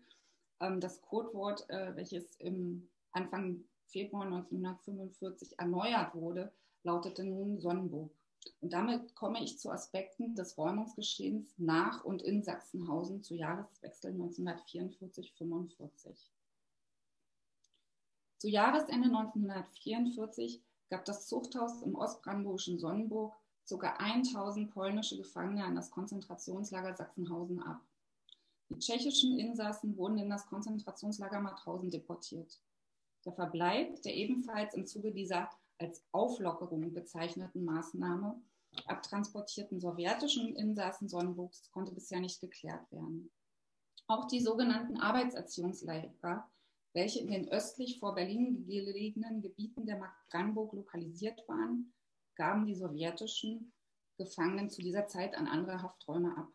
Das Codewort, welches im Anfang Februar 1945 erneuert wurde, lautete nun Sonnenburg. Und damit komme ich zu Aspekten des Räumungsgeschehens nach und in Sachsenhausen zu Jahreswechsel 1944-45. Zu Jahresende 1944 gab das Zuchthaus im ostbrandenburgischen Sonnenburg ca. 1000 polnische Gefangene an das Konzentrationslager Sachsenhausen ab. Die tschechischen Insassen wurden in das Konzentrationslager Mauthausen deportiert. Der Verbleib der ebenfalls im Zuge dieser als Auflockerung bezeichneten Maßnahme abtransportierten sowjetischen Insassen Sonnenburgs konnte bisher nicht geklärt werden. Auch die sogenannten Arbeitserziehungslager, welche in den östlich vor Berlin gelegenen Gebieten der Mark Brandenburg lokalisiert waren, gaben die sowjetischen Gefangenen zu dieser Zeit an andere Hafträume ab.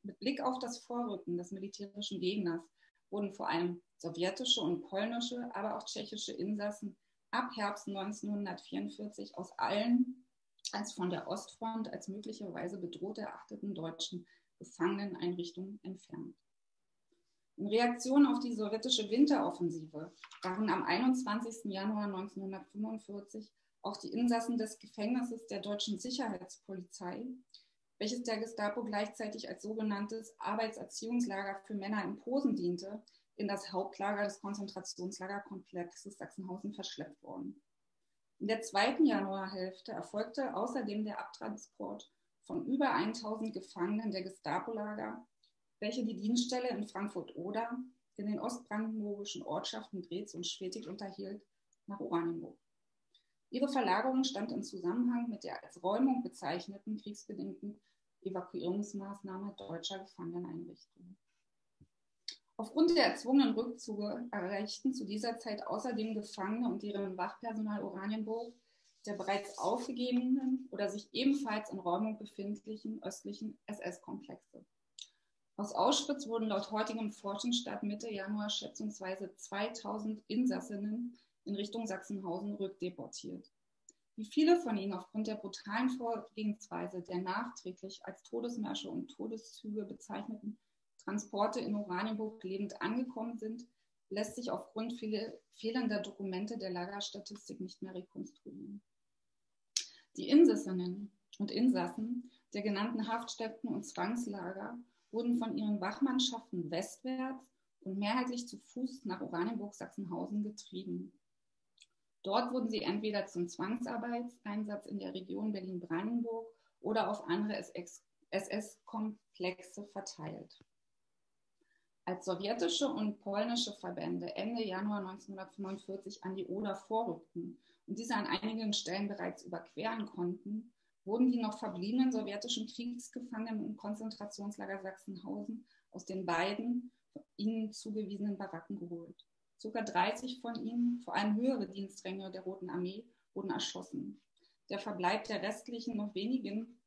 Mit Blick auf das Vorrücken des militärischen Gegners wurden vor allem sowjetische und polnische, aber auch tschechische Insassen ab Herbst 1944 aus allen als von der Ostfront als möglicherweise bedroht erachteten deutschen Gefangeneneinrichtungen entfernt. In Reaktion auf die sowjetische Winteroffensive waren am 21. Januar 1945 auch die Insassen des Gefängnisses der deutschen Sicherheitspolizei, welches der Gestapo gleichzeitig als sogenanntes Arbeitserziehungslager für Männer in Posen diente, in das Hauptlager des Konzentrationslagerkomplexes Sachsenhausen verschleppt worden. In der zweiten Januarhälfte erfolgte außerdem der Abtransport von über 1000 Gefangenen der Gestapo-Lager, welche die Dienststelle in Frankfurt-Oder in den ostbrandenburgischen Ortschaften Drez und Schwetig unterhielt, nach Oranienburg. Ihre Verlagerung stand im Zusammenhang mit der als Räumung bezeichneten kriegsbedingten Evakuierungsmaßnahme deutscher Gefangeneneinrichtungen. Aufgrund der erzwungenen Rückzüge erreichten zu dieser Zeit außerdem Gefangene und deren Wachpersonal Oranienburg, der bereits aufgegebenen oder sich ebenfalls in Räumung befindlichen östlichen SS-Komplexe. Aus Auschwitz wurden laut heutigem Forschungsstand Mitte Januar schätzungsweise 2000 Insassinnen in Richtung Sachsenhausen rückdeportiert. Wie viele von ihnen aufgrund der brutalen Vorgehensweise der nachträglich als Todesmärsche und Todeszüge bezeichneten Transporte in Oranienburg lebend angekommen sind, lässt sich aufgrund fehlender Dokumente der Lagerstatistik nicht mehr rekonstruieren. Die Insassinnen und Insassen der genannten Haftstätten und Zwangslager wurden von ihren Wachmannschaften westwärts und mehrheitlich zu Fuß nach Oranienburg-Sachsenhausen getrieben. Dort wurden sie entweder zum Zwangsarbeitseinsatz in der Region Berlin-Brandenburg oder auf andere SS-Komplexe verteilt. Als sowjetische und polnische Verbände Ende Januar 1945 an die Oder vorrückten und diese an einigen Stellen bereits überqueren konnten, wurden die noch verbliebenen sowjetischen Kriegsgefangenen im Konzentrationslager Sachsenhausen aus den beiden ihnen zugewiesenen Baracken geholt. Ca. 30 von ihnen, vor allem höhere Dienstränge der Roten Armee, wurden erschossen. Der Verbleib der restlichen, noch wenigen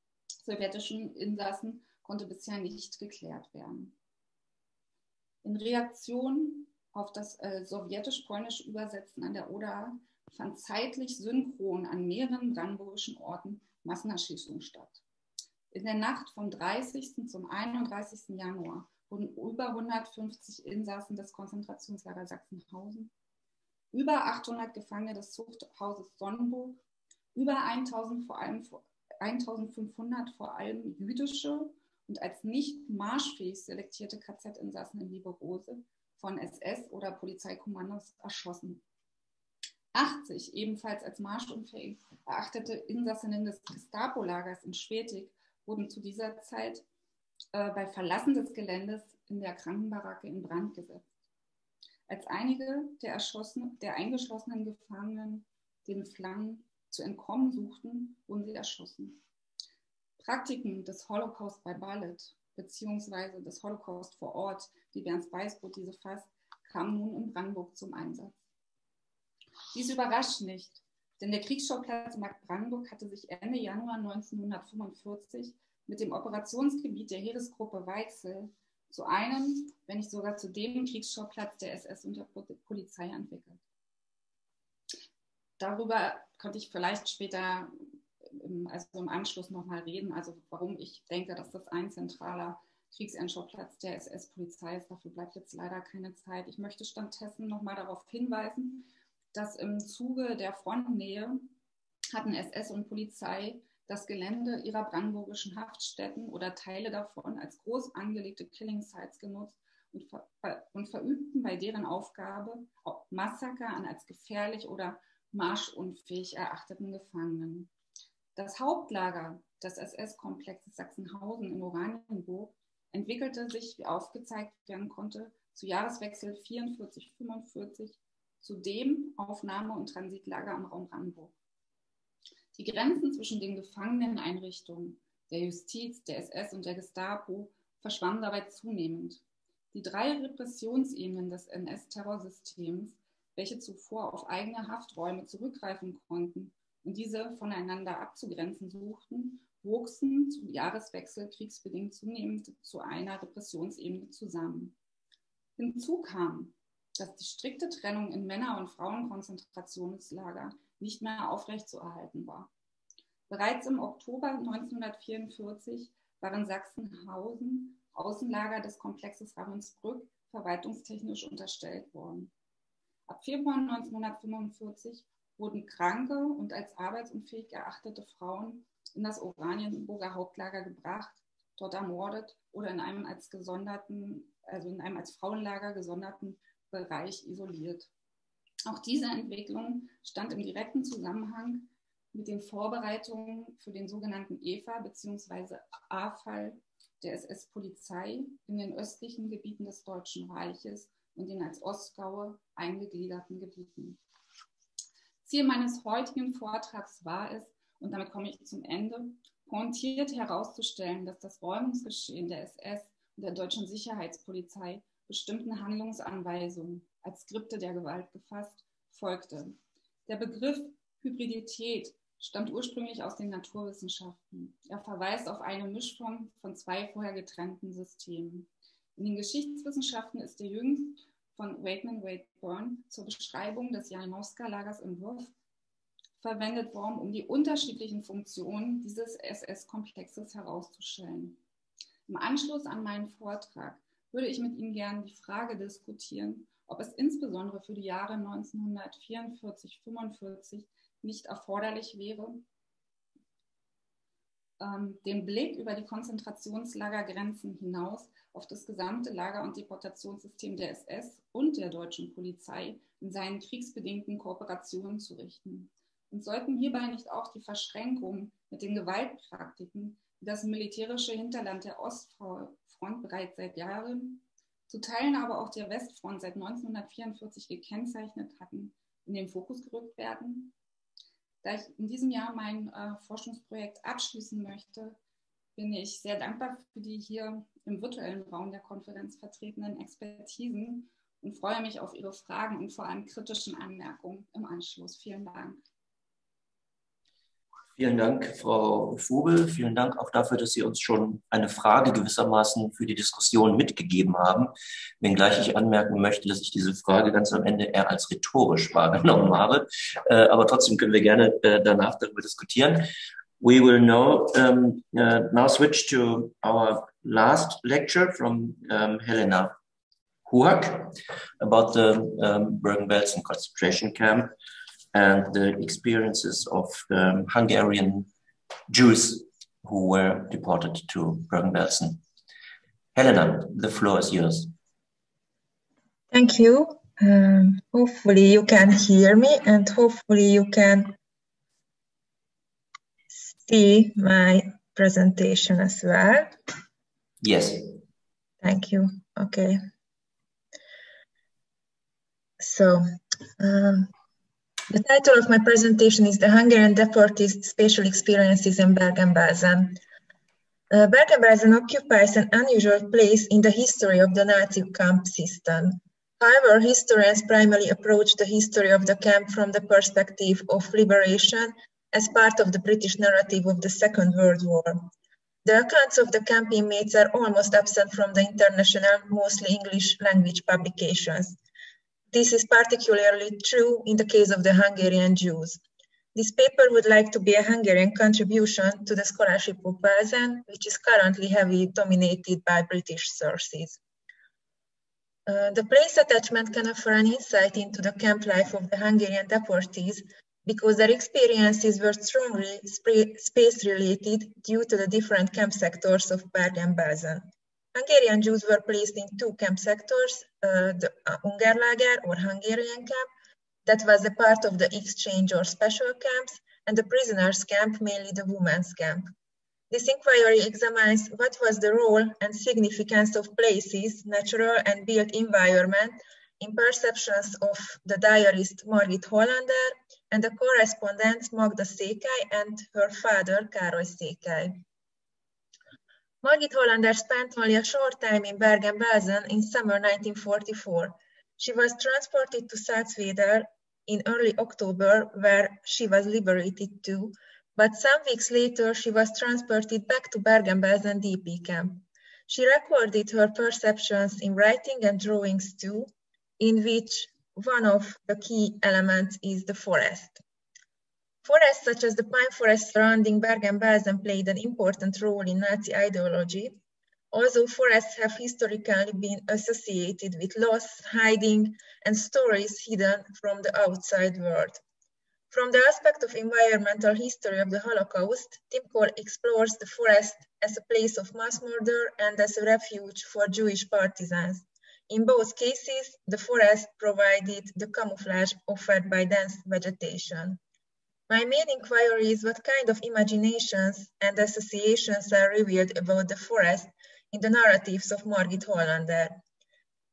sowjetischen Insassen konnte bisher nicht geklärt werden. In Reaktion auf das sowjetisch-polnische Übersetzen an der Oder fand zeitlich synchron an mehreren brandenburgischen Orten Massenerschießungen statt. In der Nacht vom 30. zum 31. Januar wurden über 150 Insassen des Konzentrationslagers Sachsenhausen, über 800 Gefangene des Zuchthauses Sonnenburg, über 1500 vor allem jüdische und als nicht marschfähig selektierte KZ-Insassen in Lieberose von SS- oder Polizeikommandos erschossen. 80 ebenfalls als marschunfähig erachtete Insassinnen des Gestapo-Lagers in Schwetig wurden zu dieser Zeit bei Verlassen des Geländes in der Krankenbaracke in Brand gesetzt. Als einige der eingeschlossenen Gefangenen den Flammen zu entkommen suchten, wurden sie erschossen. Praktiken des Holocaust by Bullet bzw. des Holocaust vor Ort, wie Bernd Weißbrot diese fasst, kamen nun in Brandenburg zum Einsatz. Dies überrascht nicht, denn der Kriegsschauplatz Markt Brandenburg hatte sich Ende Januar 1945 mit dem Operationsgebiet der Heeresgruppe Weichsel zu einem, wenn nicht sogar zu dem Kriegsschauplatz der SS und der Polizei entwickelt. Darüber könnte ich vielleicht später, also im Anschluss nochmal reden, also warum ich denke, dass das ein zentraler Kriegsendschauplatz der SS-Polizei ist. Dafür bleibt jetzt leider keine Zeit. Ich möchte stattdessen nochmal darauf hinweisen, dass im Zuge der Frontnähe hatten SS und Polizei das Gelände ihrer brandenburgischen Haftstätten oder Teile davon als groß angelegte Killing Sites genutzt und verübten bei deren Aufgabe Massaker an als gefährlich oder marschunfähig erachteten Gefangenen. Das Hauptlager des SS-Komplexes Sachsenhausen in Oranienburg entwickelte sich, wie aufgezeigt werden konnte, zu Jahreswechsel 44/45 zu dem Aufnahme- und Transitlager am Raum Brandenburg. Die Grenzen zwischen den Gefangeneneinrichtungen, der Justiz, der SS und der Gestapo verschwammen dabei zunehmend. Die 3 Repressionsebenen des NS-Terrorsystems, welche zuvor auf eigene Hafträume zurückgreifen konnten und diese voneinander abzugrenzen suchten, wuchsen zum Jahreswechsel kriegsbedingt zunehmend zu einer Repressionsebene zusammen. Hinzu kam, dass die strikte Trennung in Männer- und Frauenkonzentrationslager nicht mehr aufrechtzuerhalten war. Bereits im Oktober 1944 waren Sachsenhausen Außenlager des Komplexes Ravensbrück verwaltungstechnisch unterstellt worden. Ab Februar 1945 wurden kranke und als arbeitsunfähig erachtete Frauen in das Oranienburger Hauptlager gebracht, dort ermordet oder in einem als Frauenlager gesonderten Bereich isoliert. Auch diese Entwicklung stand im direkten Zusammenhang mit den Vorbereitungen für den sogenannten EFA- bzw. A-Fall der SS-Polizei in den östlichen Gebieten des Deutschen Reiches und den als Ostgaue eingegliederten Gebieten. Ziel meines heutigen Vortrags war es, und damit komme ich zum Ende, pointiert herauszustellen, dass das Räumungsgeschehen der SS und der deutschen Sicherheitspolizei bestimmten Handlungsanweisungen als Skripte der Gewalt gefasst folgte. Der Begriff Hybridität stammt ursprünglich aus den Naturwissenschaften. Er verweist auf eine Mischform von zwei vorher getrennten Systemen. In den Geschichtswissenschaften ist der jüngst von Wakeman-Wade-Byrne zur Beschreibung des Janowska-Lagers im Wurf verwendet worden, um die unterschiedlichen Funktionen dieses SS-Komplexes herauszustellen. Im Anschluss an meinen Vortrag würde ich mit Ihnen gerne die Frage diskutieren, ob es insbesondere für die Jahre 1944-45 nicht erforderlich wäre, den Blick über die Konzentrationslagergrenzen hinaus auf das gesamte Lager- und Deportationssystem der SS und der deutschen Polizei in seinen kriegsbedingten Kooperationen zu richten. Und sollten hierbei nicht auch die Verschränkung mit den Gewaltpraktiken, die das militärische Hinterland der Ostfront bereits seit Jahren, zu Teilen aber auch der Westfront seit 1944 gekennzeichnet hatten, in den Fokus gerückt werden? Da ich in diesem Jahr mein Forschungsprojekt abschließen möchte, bin ich sehr dankbar für die hier im virtuellen Raum der Konferenz vertretenen Expertisen und freue mich auf Ihre Fragen und vor allem kritischen Anmerkungen im Anschluss. Vielen Dank. Vielen Dank, Frau Vogel. Vielen Dank auch dafür, dass Sie uns schon eine Frage gewissermaßen für die Diskussion mitgegeben haben. Wenngleich ich anmerken möchte, dass ich diese Frage ganz am Ende eher als rhetorisch wahrgenommen habe. Aber trotzdem können wir gerne danach darüber diskutieren. We will now switch to our last lecture from Helena Huak about the Bergen-Belsen concentration camp and the experiences of Hungarian Jews who were deported to Bergen-Belsen. Helena, the floor is yours. Thank you. Hopefully you can hear me and hopefully you can see my presentation as well. Yes. Thank you. Okay. So, the title of my presentation is The Hungarian Deportees' Spatial Experiences in Bergen-Belsen. Bergen-Belsen occupies an unusual place in the history of the Nazi camp system. However, historians primarily approach the history of the camp from the perspective of liberation as part of the British narrative of the Second World War. The accounts of the camp inmates are almost absent from the international, mostly English language publications. This is particularly true in the case of the Hungarian Jews. This paper would like to be a Hungarian contribution to the scholarship of Belsen, which is currently heavily dominated by British sources. The place attachment can offer an insight into the camp life of the Hungarian deportees because their experiences were strongly space-related due to the different camp sectors of Bergen-Belsen. Hungarian Jews were placed in two camp sectors, the Ungerlager or Hungarian camp, that was a part of the exchange or special camps, and the prisoners camp, mainly the women's camp. This inquiry examines what was the role and significance of places, natural and built environment in perceptions of the diarist Margit Hollander and the correspondent Magda Székely and her father Károly Székely. Margit Hollander spent only a short time in Bergen-Belsen in summer 1944. She was transported to Salzwedel in early October, where she was liberated too, but some weeks later she was transported back to Bergen-Belsen DP camp. She recorded her perceptions in writing and drawings too, in which one of the key elements is the forest. Forests such as the pine forest surrounding Bergen-Belsen played an important role in Nazi ideology, although forests have historically been associated with loss, hiding, and stories hidden from the outside world. From the aspect of environmental history of the Holocaust, Tim Kohl explores the forest as a place of mass murder and as a refuge for Jewish partisans. In both cases, the forest provided the camouflage offered by dense vegetation. My main inquiry is what kind of imaginations and associations are revealed about the forest in the narratives of Margit Hollander.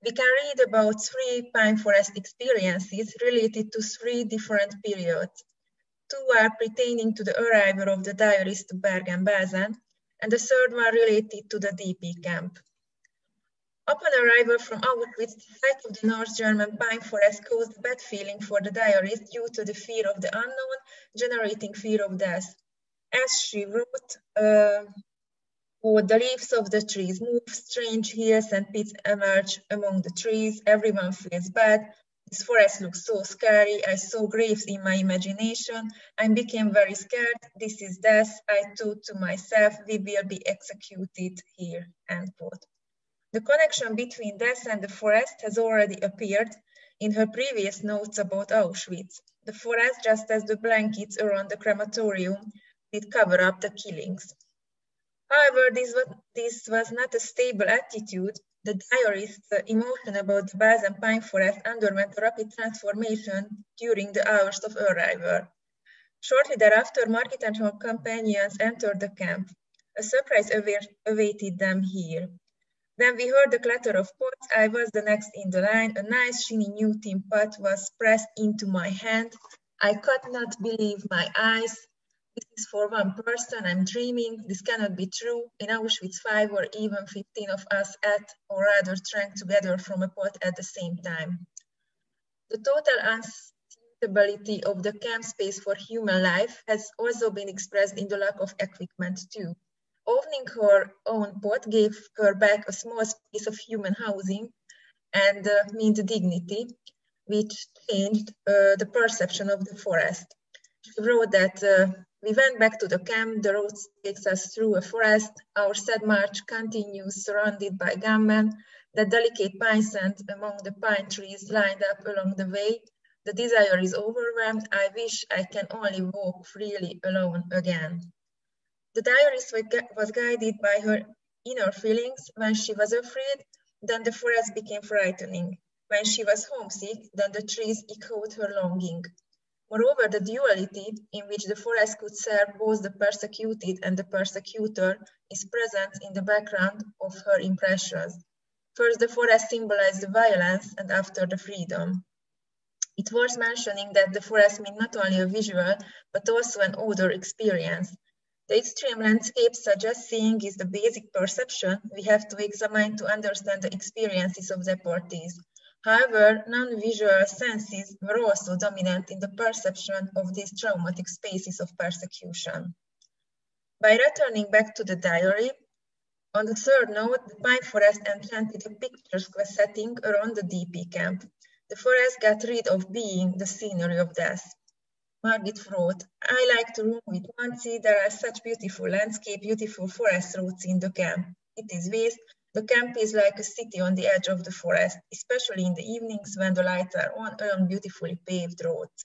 We can read about 3 pine forest experiences related to 3 different periods. 2 are pertaining to the arrival of the diarist to Bergen-Belsen, and the 3rd one related to the DP camp. Upon arrival from Auschwitz, the sight of the North German pine forest caused a bad feeling for the diarist due to the fear of the unknown, generating fear of death. As she wrote, the leaves of the trees move, strange hills and pits emerge among the trees, everyone feels bad. This forest looks so scary, I saw graves in my imagination, I became very scared, this is death, I thought to myself, we will be executed here, end quote. The connection between death and the forest has already appeared in her previous notes about Auschwitz. The forest, just as the blankets around the crematorium, did cover up the killings. However, this was not a stable attitude. The diarist's emotion about the Belsen pine forest underwent a rapid transformation during the hours of arrival. Shortly thereafter, Margit and her companions entered the camp. A surprise awaited them here. Then we heard the clatter of pots. I was the next in the line. A nice, shiny new tin pot was pressed into my hand. I could not believe my eyes. This is for one person. I'm dreaming. This cannot be true. In Auschwitz, 5 or even 15 of us ate, or rather drank together from a pot at the same time. The total unsuitability of the camp space for human life has also been expressed in the lack of equipment too. Opening her own pot gave her back a small space of human housing and meant dignity, which changed the perception of the forest. She wrote that we went back to the camp, the road takes us through a forest, our sad march continues surrounded by gunmen, the delicate pine scent among the pine trees lined up along the way. The desire is overwhelmed, I wish I can only walk freely alone again. The diarist was guided by her inner feelings. When she was afraid, then the forest became frightening. When she was homesick, then the trees echoed her longing. Moreover, the duality in which the forest could serve both the persecuted and the persecutor is present in the background of her impressions. First, the forest symbolized the violence, and after the freedom. It's worth mentioning that the forest means not only a visual, but also an odor experience. The extreme landscape suggests seeing is the basic perception we have to examine to understand the experiences of deportees. However, non-visual senses were also dominant in the perception of these traumatic spaces of persecution. By returning back to the diary, on the 3rd note, the pine forest enchanted a picturesque setting around the DP camp. The forest got rid of being the scenery of death. Margit wrote, I like to roam with Manzi. There are such beautiful landscape, beautiful forest roads in the camp. It is waste. The camp is like a city on the edge of the forest, especially in the evenings when the lights are on along beautifully paved roads.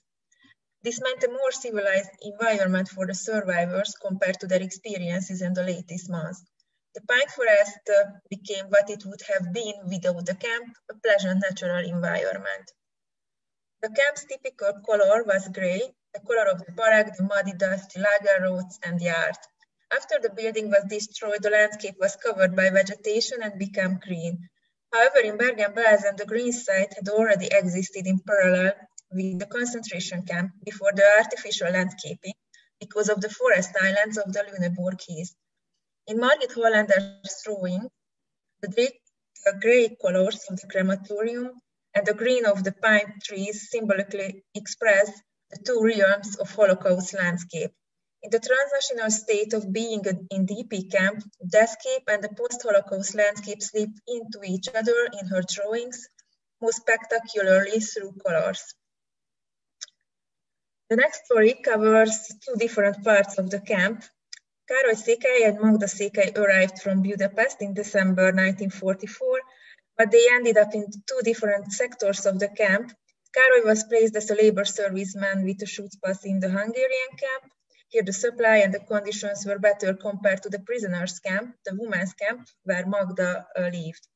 This meant a more civilized environment for the survivors compared to their experiences in the latest months. The pine forest became what it would have been without the camp, a pleasant natural environment. The camp's typical color was gray, the color of the barrack, the muddy, dusty lager roads, and yard. After the building was destroyed, the landscape was covered by vegetation and became green. However, in Bergen-Belsen, the green site had already existed in parallel with the concentration camp before the artificial landscaping because of the forest islands of the Lüneburg East. In Margit Hollander's drawing, the gray colors of the crematorium and the green of the pine trees symbolically express the 2 realms of Holocaust landscape. In the transnational state of being in DP camp, the deathscape and the post-Holocaust landscape slip into each other in her drawings, most spectacularly through colors. The next story covers two different parts of the camp. Károly Székely and Magda Székely arrived from Budapest in December 1944, but they ended up in two different sectors of the camp. Károly was placed as a labor serviceman with a Schutzpass in the Hungarian camp. Here the supply and the conditions were better compared to the prisoners' camp, the women's camp, where Magda lived.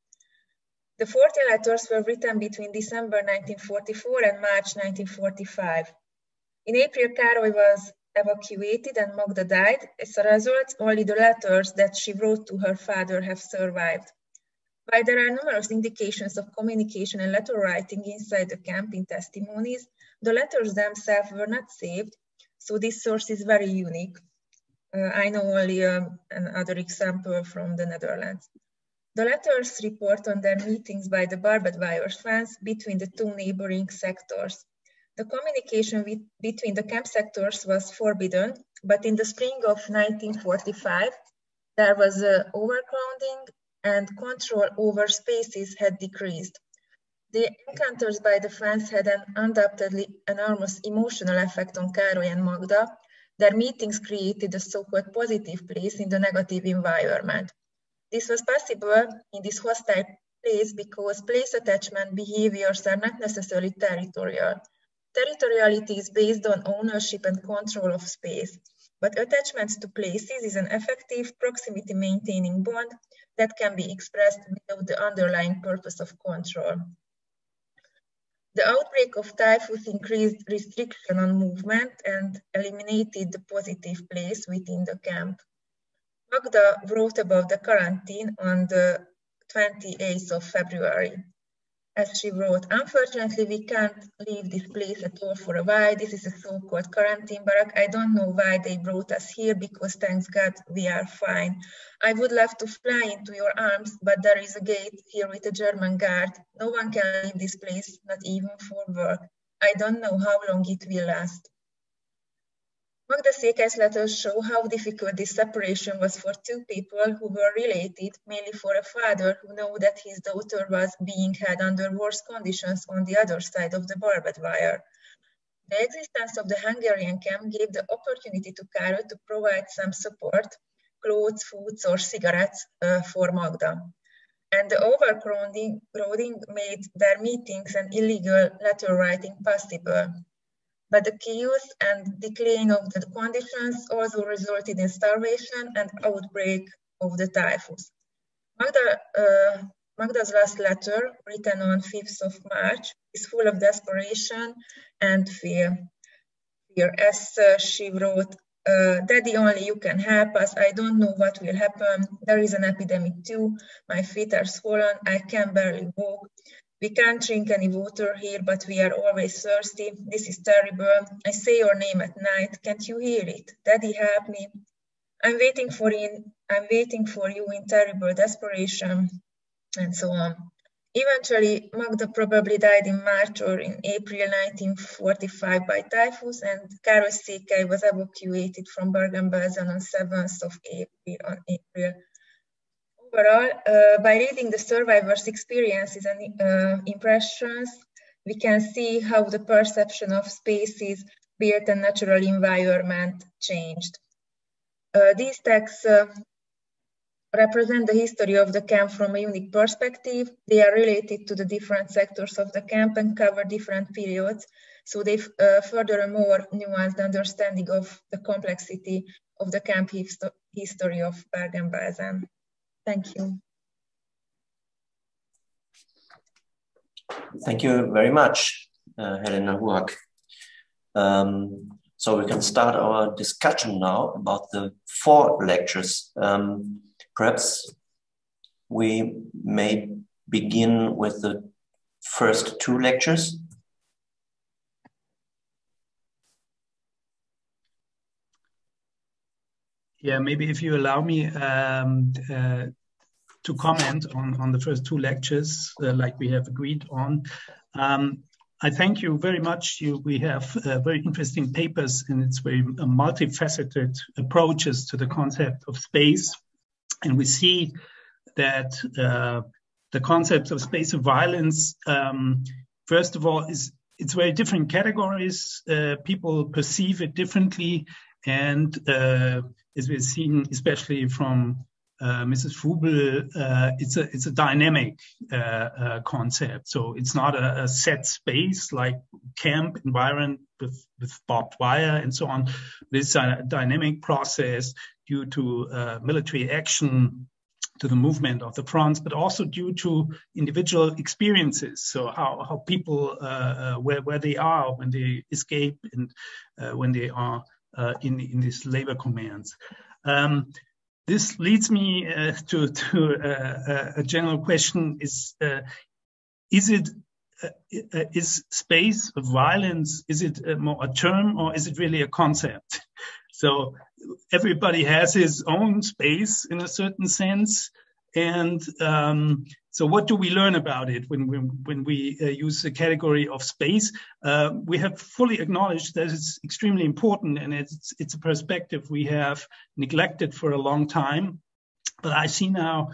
The 40 letters were written between December 1944 and March 1945. In April, Károly was evacuated and Magda died. As a result, only the letters that she wrote to her father have survived. While there are numerous indications of communication and letter writing inside the camp in testimonies, the letters themselves were not saved, so this source is very unique. I know only another example from the Netherlands. The letters report on their meetings by the barbed wire fence between the two neighboring sectors. The communication between the camp sectors was forbidden, but in the spring of 1945, there was overcrowding and control over spaces had decreased. The encounters by the fans had an undoubtedly enormous emotional effect on Károly and Magda. Their meetings created a so-called positive place in the negative environment. This was possible in this hostile place because place attachment behaviors are not necessarily territorial. Territoriality is based on ownership and control of space, but attachment to places is an effective proximity maintaining bond that can be expressed without the underlying purpose of control. The outbreak of typhus increased restriction on movement and eliminated the positive place within the camp. Magda wrote about the quarantine on the 28th of February. As she wrote, "Unfortunately, we can't leave this place at all for a while. This is a so-called quarantine barrack. I don't know why they brought us here because, thanks God, we are fine. I would love to fly into your arms, but there is a gate here with a German guard. No one can leave this place, not even for work. I don't know how long it will last." Magda Székely's letters show how difficult this separation was for two people who were related, mainly for a father who knew that his daughter was being held under worse conditions on the other side of the barbed wire. The existence of the Hungarian camp gave the opportunity to Károly to provide some support, clothes, foods, or cigarettes for Magda. And the overcrowding made their meetings and illegal letter writing possible. But the chaos and decline of the conditions also resulted in starvation and outbreak of the typhus. Magda's last letter, written on 5th of March, is full of desperation and fear. As she wrote, "Daddy, only you can help us. I don't know what will happen. There is an epidemic too. My feet are swollen. I can barely walk. We can't drink any water here, but we are always thirsty. This is terrible. I say your name at night. Can't you hear it? Daddy, help me. I'm waiting for you in terrible desperation," and so on. Eventually, Magda probably died in March or in April 1945 by typhus, and Károly Székely was evacuated from Bergen-Belsen on 7th of April. Overall, by reading the survivors' experiences and impressions, we can see how the perception of spaces, built and natural environment changed. These texts represent the history of the camp from a unique perspective. They are related to the different sectors of the camp and cover different periods, so they further a more nuanced understanding of the complexity of the camp history of Bergen-Belsen. Thank you. Thank you very much, Helena Huak. So we can start our discussion now about the 4 lectures. Perhaps we may begin with the first 2 lectures. Yeah, maybe if you allow me to comment on the first 2 lectures, like we have agreed on. I thank you very much. We have very interesting papers, and it's very multifaceted approaches to the concept of space. And we see that the concept of space of violence, first of all, is it's very different categories. People perceive it differently. And as we've seen, especially from Mrs. Frubel, it's a dynamic concept. So it's not a set space like camp environment with barbed wire and so on. It's a dynamic process due to military action, to the movement of the fronts, but also due to individual experiences. So how people, where they are when they escape and when they are in these labor commands. This leads me to a general question: is space of violence, is it more a term or is it really a concept? So everybody has his own space in a certain sense. And so what do we learn about it when we use the category of space? We have fully acknowledged that it's extremely important, and it's a perspective we have neglected for a long time. But I see now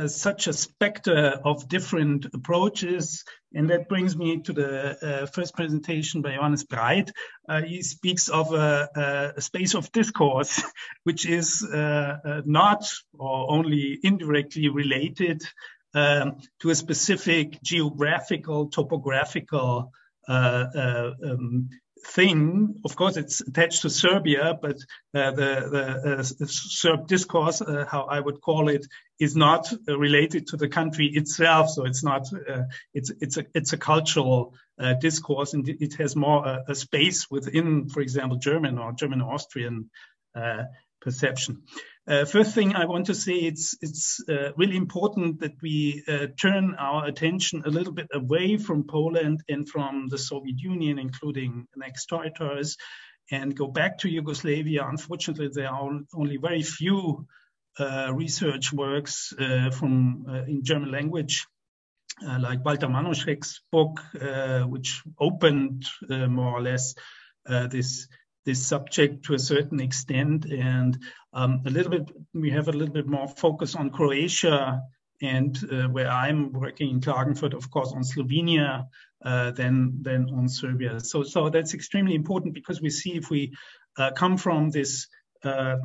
such a specter of different approaches, and that brings me to the first presentation by Johannes Breit. He speaks of a space of discourse, which is not or only indirectly related to a specific geographical, topographical thing. Of course, it's attached to Serbia, but the Serb discourse, how I would call it, is not related to the country itself. So it's not. It's a cultural discourse, and it has more a space within, for example, German or German-Austrian perception. First thing I want to say, it's really important that we turn our attention a little bit away from Poland and from the Soviet Union, including the ex-territories, and go back to Yugoslavia. Unfortunately, there are only very few research works in German language, like Walter Manoschek's book, which opened more or less this subject to a certain extent, and we have a little bit more focus on Croatia, and where I'm working in Klagenfurt, of course, on Slovenia than on Serbia. So that's extremely important, because we see if we come from this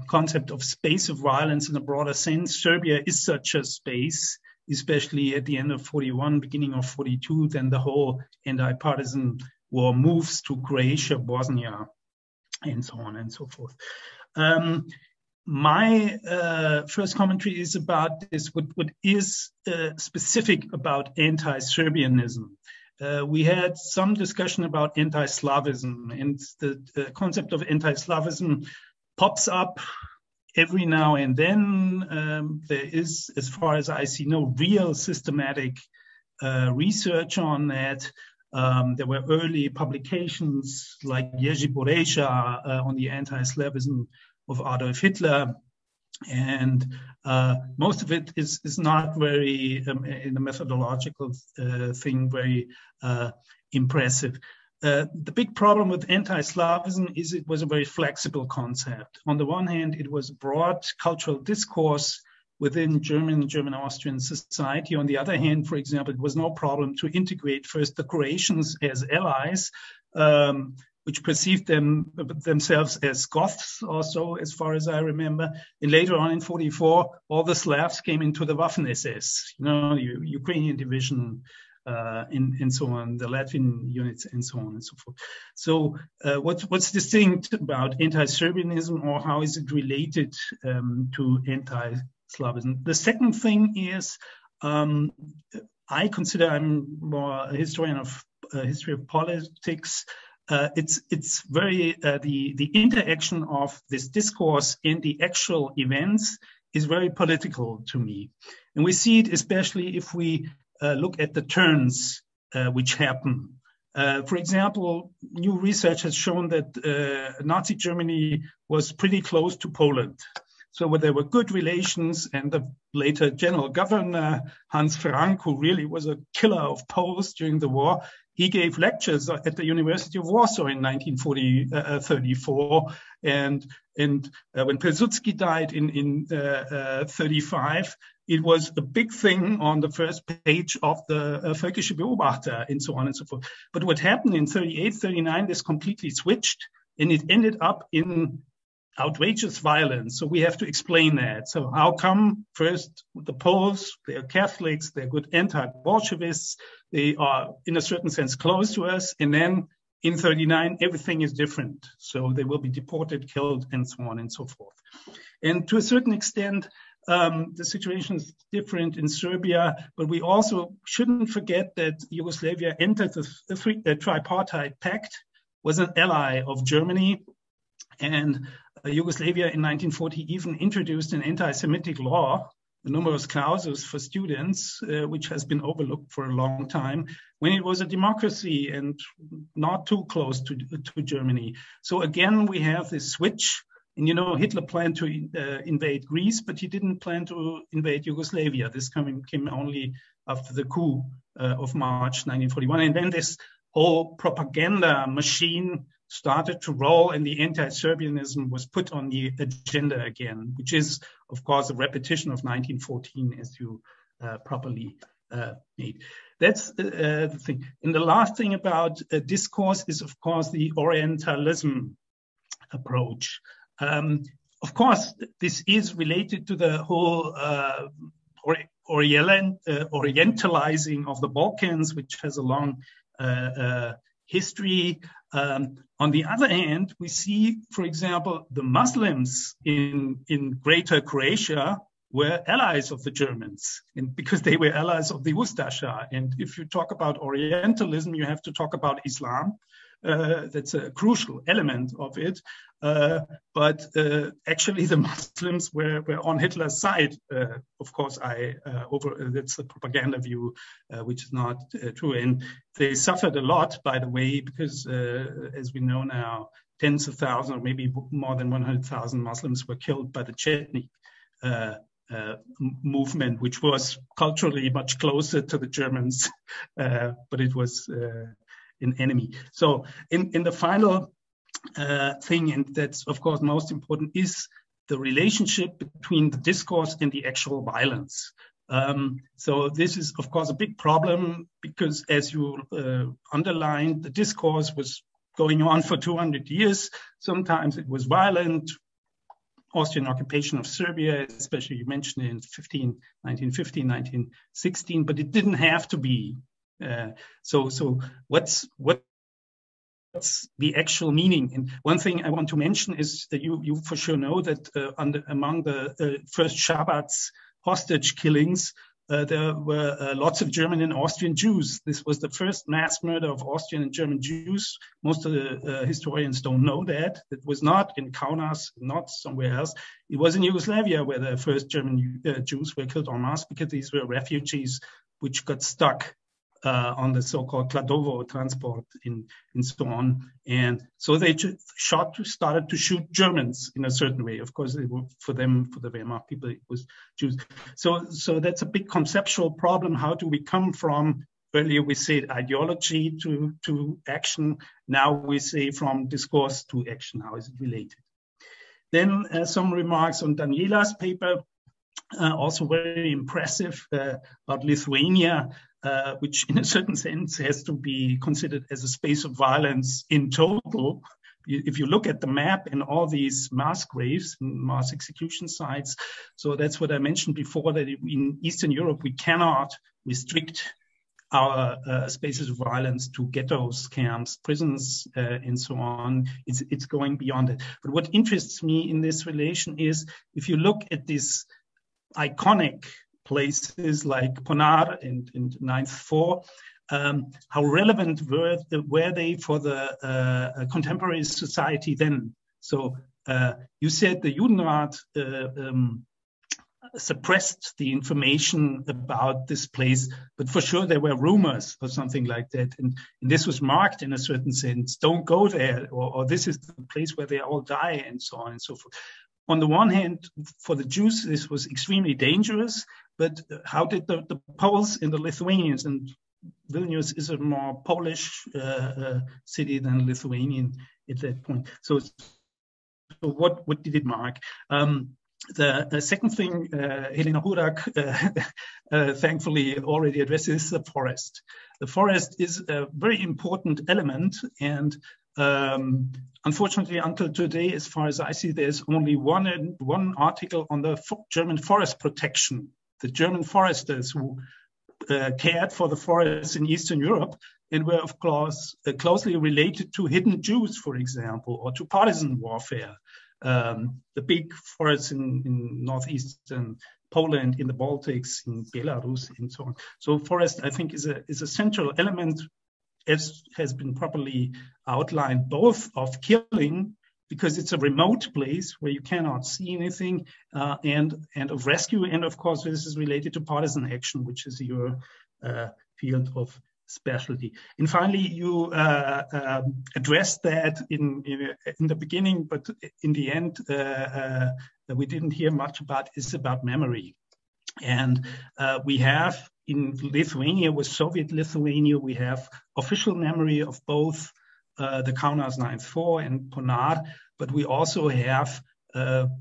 concept of space of violence in a broader sense, Serbia is such a space, especially at the end of 41, beginning of 42, then the whole anti-partisan war moves to Croatia, Bosnia, and so on and so forth. My first commentary is about this, what is specific about anti-Serbianism. We had some discussion about anti-Slavism, and the concept of anti-Slavism pops up every now and then. There is, as far as I see, no real systematic research on that. There were early publications like Jerzy Boreja on the anti-Slavism of Adolf Hitler, and most of it is not very, in the methodological thing, very impressive. The big problem with anti-Slavism is it was a very flexible concept. On the one hand, it was broad cultural discourse within German-Austrian society. On the other hand, for example, it was no problem to integrate first the Croatians as allies, which perceived themselves as Goths also, as far as I remember. And later on in 44, all the Slavs came into the Waffen-SS, the Ukrainian division, and so on, the Latvian units, and so on and so forth. So what's distinct about anti-Serbianism, or how is it related to anti-Slavism? The second thing is, I consider I'm more a historian of history of politics. It's very the interaction of this discourse and the actual events is very political to me, and we see it especially if we look at the turns which happen. For example, new research has shown that Nazi Germany was pretty close to Poland. So there were good relations, and the later general governor, Hans Frank, who really was a killer of Poles during the war, he gave lectures at the University of Warsaw in 1934. And when Pilsudski died in 35, it was a big thing on the first page of the Völkische Beobachter and so on and so forth. But what happened in 38, 39, this completely switched, and it ended up in outrageous violence. So we have to explain that. So how come first the Poles, they're Catholics, they're good anti-Bolshevists, they are in a certain sense close to us, and then in 39, everything is different. So they will be deported, killed, and so on and so forth. And to a certain extent, the situation is different in Serbia, but we also shouldn't forget that Yugoslavia entered the tripartite pact, was an ally of Germany, and Yugoslavia in 1940 even introduced an anti-Semitic law, the numerus clausus for students, which has been overlooked for a long time, when it was a democracy and not too close to Germany. So again, we have this switch. And, you know, Hitler planned to invade Greece, but he didn't plan to invade Yugoslavia. This came only after the coup of March 1941. And then this whole propaganda machine started to roll, and the anti-Serbianism was put on the agenda again, which is, of course, a repetition of 1914, as you properly made. That's the thing. And the last thing about discourse is, of course, the Orientalism approach. Of course, this is related to the whole Orientalizing of the Balkans, which has a long history. On the other hand, we see, for example, the Muslims in Greater Croatia were allies of the Germans, and because they were allies of the Ustasha. And if you talk about Orientalism, you have to talk about Islam. That's a crucial element of it. But actually, the Muslims were on Hitler's side. Of course, that's the propaganda view, which is not true. And they suffered a lot, by the way, because as we know now, tens of thousands, or maybe more than 100,000 Muslims were killed by the Chetnik movement, which was culturally much closer to the Germans, but it was an enemy. So in the final thing, and that's of course most important, is the relationship between the discourse and the actual violence. So this is of course a big problem, because as you underlined, the discourse was going on for 200 years. Sometimes it was violent. Austrian occupation of Serbia, especially you mentioned in 1915, 1916, but it didn't have to be. So what's the actual meaning? And one thing I want to mention is that you for sure know that among the first Shabbat's hostage killings, there were lots of German and Austrian Jews. This was the first mass murder of Austrian and German Jews. Most of the historians don't know that. It was not in Kaunas, not somewhere else. It was in Yugoslavia where the first German Jews were killed en masse, because these were refugees which got stuck on the so-called Kladovo transport and so on. And so they started to shoot Germans in a certain way. Of course, for the Wehrmacht people, it was Jews. So that's a big conceptual problem. How do we come from, earlier we said ideology to action. Now we say from discourse to action. How is it related? Then some remarks on Daniela's paper, also very impressive, about Lithuania, which in a certain sense has to be considered as a space of violence in total. If you look at the map and all these mass graves and mass execution sites, so that's what I mentioned before, that in Eastern Europe, we cannot restrict our spaces of violence to ghettos, camps, prisons, and so on. It's going beyond it. But what interests me in this relation is, if you look at this iconic places like Ponar and 9th Four, how relevant were they for the contemporary society then? So you said the Judenrat suppressed the information about this place, but for sure there were rumors or something like that. And this was marked in a certain sense, don't go there, or this is the place where they all die, and so on and so forth. On the one hand, for the Jews, this was extremely dangerous, but how did the Poles and the Lithuanians, and Vilnius is a more Polish city than Lithuanian at that point. So what did it mark? The second thing, Helena Hurak thankfully already addresses the forest. The forest is a very important element, and unfortunately, until today, as far as I see, there's only one article on the German forest protection. The German foresters who cared for the forests in Eastern Europe and were, of course, closely related to hidden Jews, for example, or to partisan warfare. The big forests in northeastern Poland, in the Baltics, in Belarus, and so on. So forest, I think, is a central element, as has been properly outlined, both of killing, because it's a remote place where you cannot see anything, and of rescue. And of course, this is related to partisan action, which is your field of specialty. And finally, you addressed that in the beginning, but in the end, we didn't hear much about, is about memory. And we have in Lithuania, with Soviet Lithuania, we have official memory of both the Kaunas 9-4 and Ponar, but we also have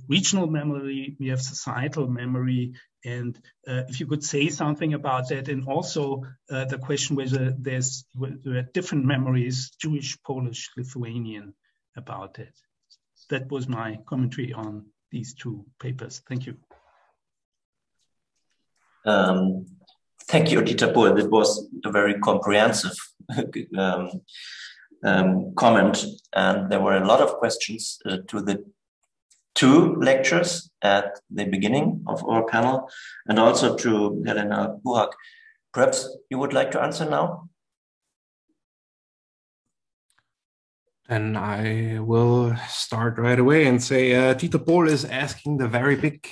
regional memory, we have societal memory. And if you could say something about that, and also the question whether there are different memories, Jewish, Polish, Lithuanian, about it. That was my commentary on these two papers. Thank you. Thank you, Dieter Bull. That was a very comprehensive comment, and there were a lot of questions to the two lectures at the beginning of our panel, and also to Helena Hurak. Perhaps you would like to answer now? And I will start right away and say Dieter Bull is asking the very big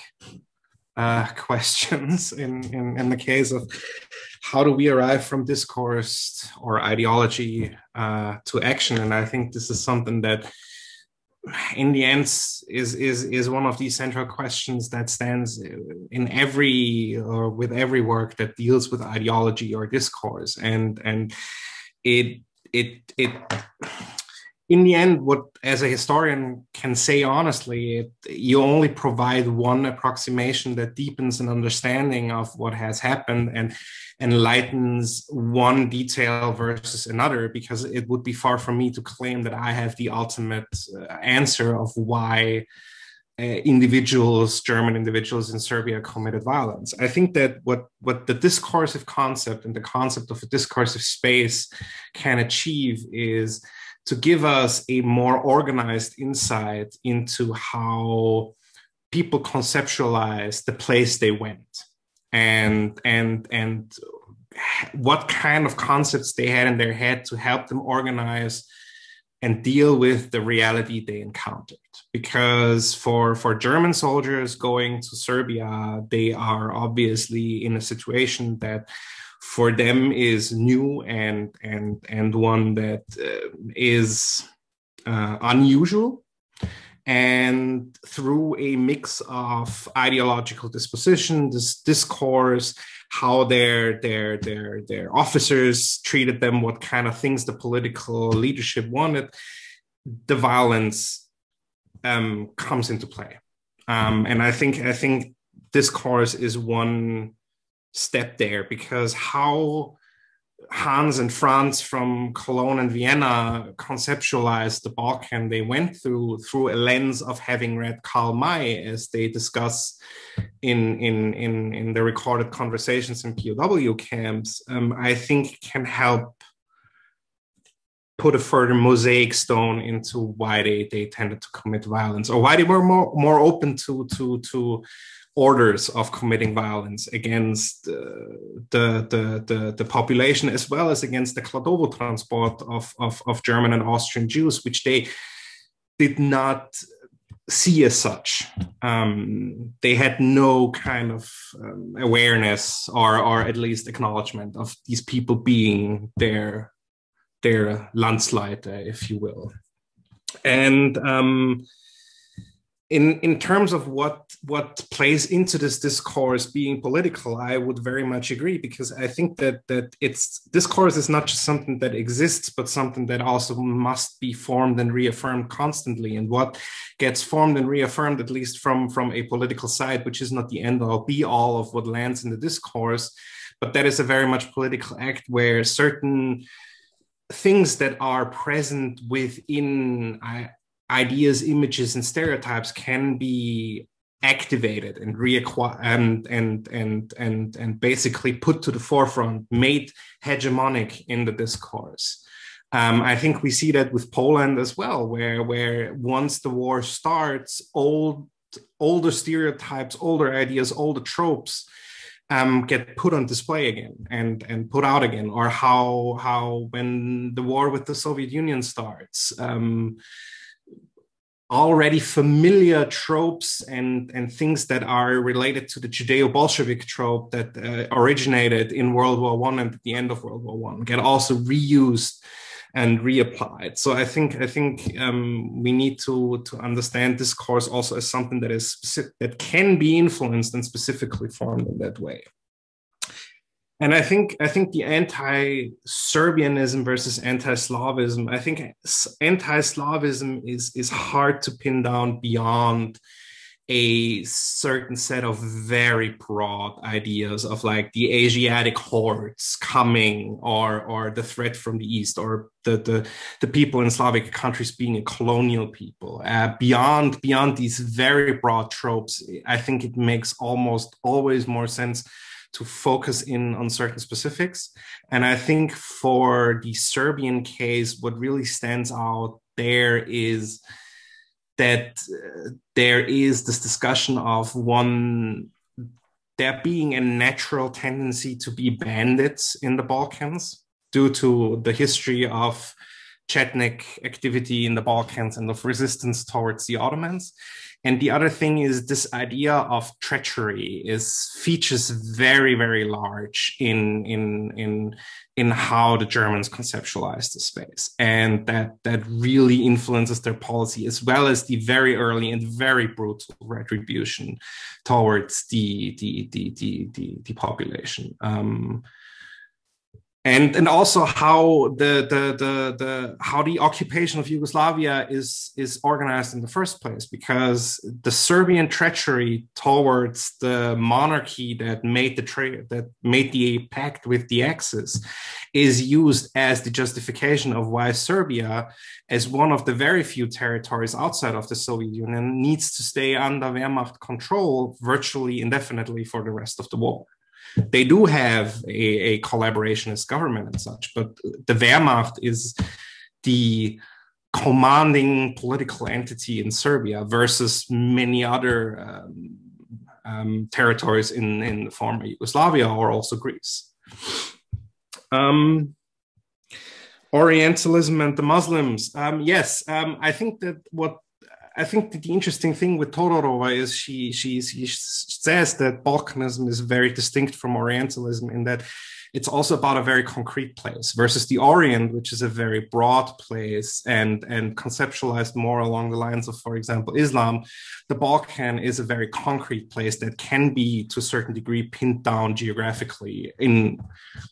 questions in the case of how do we arrive from discourse or ideology to action. And I think this is something that in the end is one of these central questions that stands in every or with every work that deals with ideology or discourse. And it in the end, what as a historian can say honestly, you only provide one approximation that deepens an understanding of what has happened and enlightens one detail versus another, because it would be far from me to claim that I have the ultimate answer of why German individuals in Serbia committed violence. I think that what the discursive concept and the concept of a discursive space can achieve is to give us a more organized insight into how people conceptualize the place they went and what kind of concepts they had in their head to help them organize and deal with the reality they encountered. Because for German soldiers going to Serbia, they are obviously in a situation that for them is new and one that is unusual. And through a mix of ideological disposition, this discourse, how their officers treated them, what kind of things the political leadership wanted, the violence comes into play. And I think discourse is one step there, because how Hans and Franz from Cologne and Vienna conceptualized the Balkan they went through a lens of having read Karl May, as they discuss in the recorded conversations in POW camps, I think can help put a further mosaic stone into why they tended to commit violence, or why they were more open to orders of committing violence against the population, as well as against the Kladovo transport of German and Austrian Jews, which they did not see as such. They had no kind of awareness or at least acknowledgement of these people being their Landsleute, if you will. And in terms of what plays into this discourse being political, I would very much agree, because I think that it's discourse is not just something that exists, but something that also must be formed and reaffirmed constantly. And what gets formed and reaffirmed, at least from a political side, which is not the end all be all of what lands in the discourse, but that is a very much political act where certain things that are present within ideas, images, and stereotypes can be activated and and basically put to the forefront, made hegemonic in the discourse. I think we see that with Poland as well, where once the war starts, older stereotypes, older ideas, older tropes get put on display again and put out again, or how when the war with the Soviet Union starts, already familiar tropes and things that are related to the Judeo-Bolshevik trope that originated in World War I and at the end of World War I get also reused and reapplied. So I think we need to understand discourse also as something that is that can be influenced and specifically formed in that way. And I think the anti-Serbianism versus anti-Slavism, I think anti-Slavism is hard to pin down beyond a certain set of very broad ideas of like the Asiatic hordes coming, or the threat from the East, or the people in Slavic countries being a colonial people. Beyond these very broad tropes, I think it makes almost always more sense to focus in on certain specifics. And I think for the Serbian case, what really stands out there is that there is this discussion of there being a natural tendency to be bandits in the Balkans due to the history of Chetnik activity in the Balkans and of resistance towards the Ottomans. And the other thing is this idea of treachery features very, very large in how the Germans conceptualize the space, and that really influences their policy, as well as the very early and very brutal retribution towards the population. And also how the occupation of Yugoslavia is organized in the first place, because the Serbian treachery towards the monarchy that made the pact with the Axis is used as the justification of why Serbia, as one of the very few territories outside of the Soviet Union, needs to stay under Wehrmacht control virtually indefinitely for the rest of the war. They do have a collaborationist government and such, but the Wehrmacht is the commanding political entity in Serbia versus many other territories in the former Yugoslavia, or also Greece. Orientalism and the Muslims. Yes, I think that the interesting thing with Todorova is she says that Balkanism is very distinct from Orientalism in that it's also about a very concrete place, versus the Orient, which is a very broad place and conceptualized more along the lines of, for example, Islam. The Balkan is a very concrete place that can be, to a certain degree, pinned down geographically, in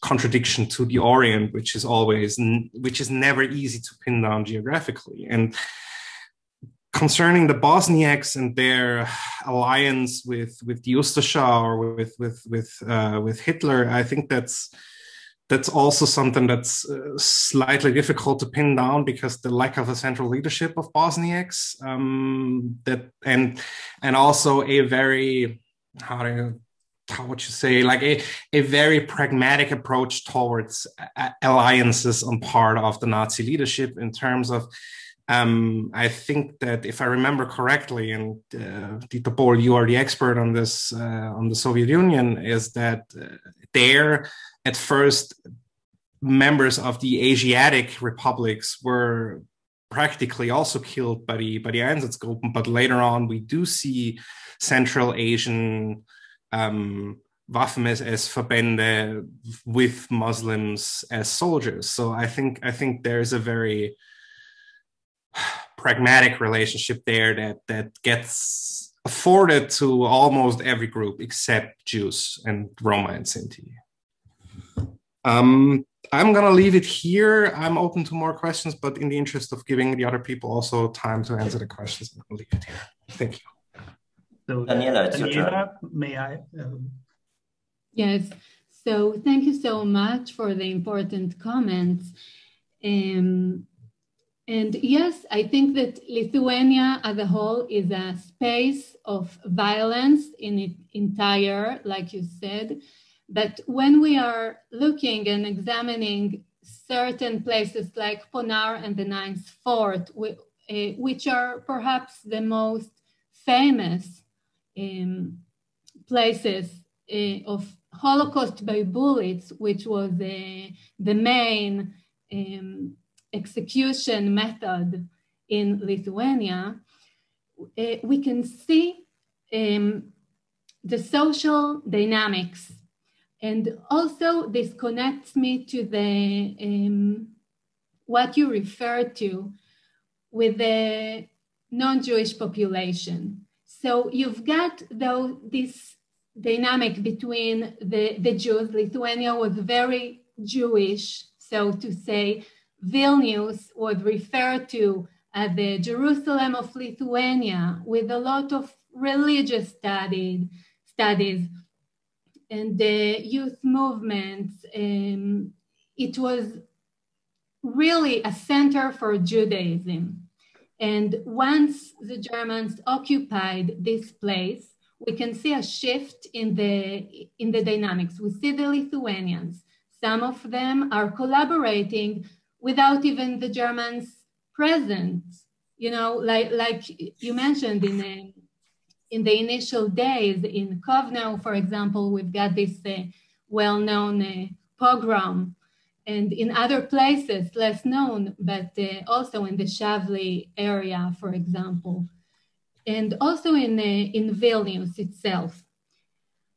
contradiction to the Orient, which is never easy to pin down geographically. And concerning the Bosniaks and their alliance with the Ustasha or with Hitler, I think that's also something that's slightly difficult to pin down, because the lack of a central leadership of Bosniaks, and also a very a very pragmatic approach towards alliances on part of the Nazi leadership, in terms of I think that, if I remember correctly, and Dieter Bohl, you are the expert on this, on the Soviet Union, is that there, at first, members of the Asiatic republics were practically also killed by the Einsatzgruppen, but later on we do see Central Asian Waffen-SS-Verbände with Muslims as soldiers. So I think there's a very pragmatic relationship there that gets afforded to almost every group except Jews and Roma and Sinti. I'm going to leave it here. I'm open to more questions, but in the interest of giving the other people also time to answer the questions, I'm going to leave it here. Thank you. So, Daniela, it's your turn. May I? Yes. So thank you so much for the important comments. And yes, I think that Lithuania as a whole is a space of violence in its entire, like you said. But when we are looking and examining certain places like Ponar and the Ninth Fort, which are perhaps the most famous places of Holocaust by bullets, which was the main execution method in Lithuania, we can see the social dynamics. And also this connects me to the what you referred to with the non-Jewish population. So you've got this dynamic between the Jews. Lithuania was very Jewish, so to say. Vilnius was referred to as the Jerusalem of Lithuania, with a lot of religious studies and the youth movements. It was really a center for Judaism. And once the Germans occupied this place, we can see a shift in the dynamics. We see the Lithuanians. Some of them are collaborating without even the Germans present. You know, like you mentioned in the initial days in Kovno, for example, we've got this well-known pogrom, and in other places less known, but also in the Shavli area, for example, and also in Vilnius itself.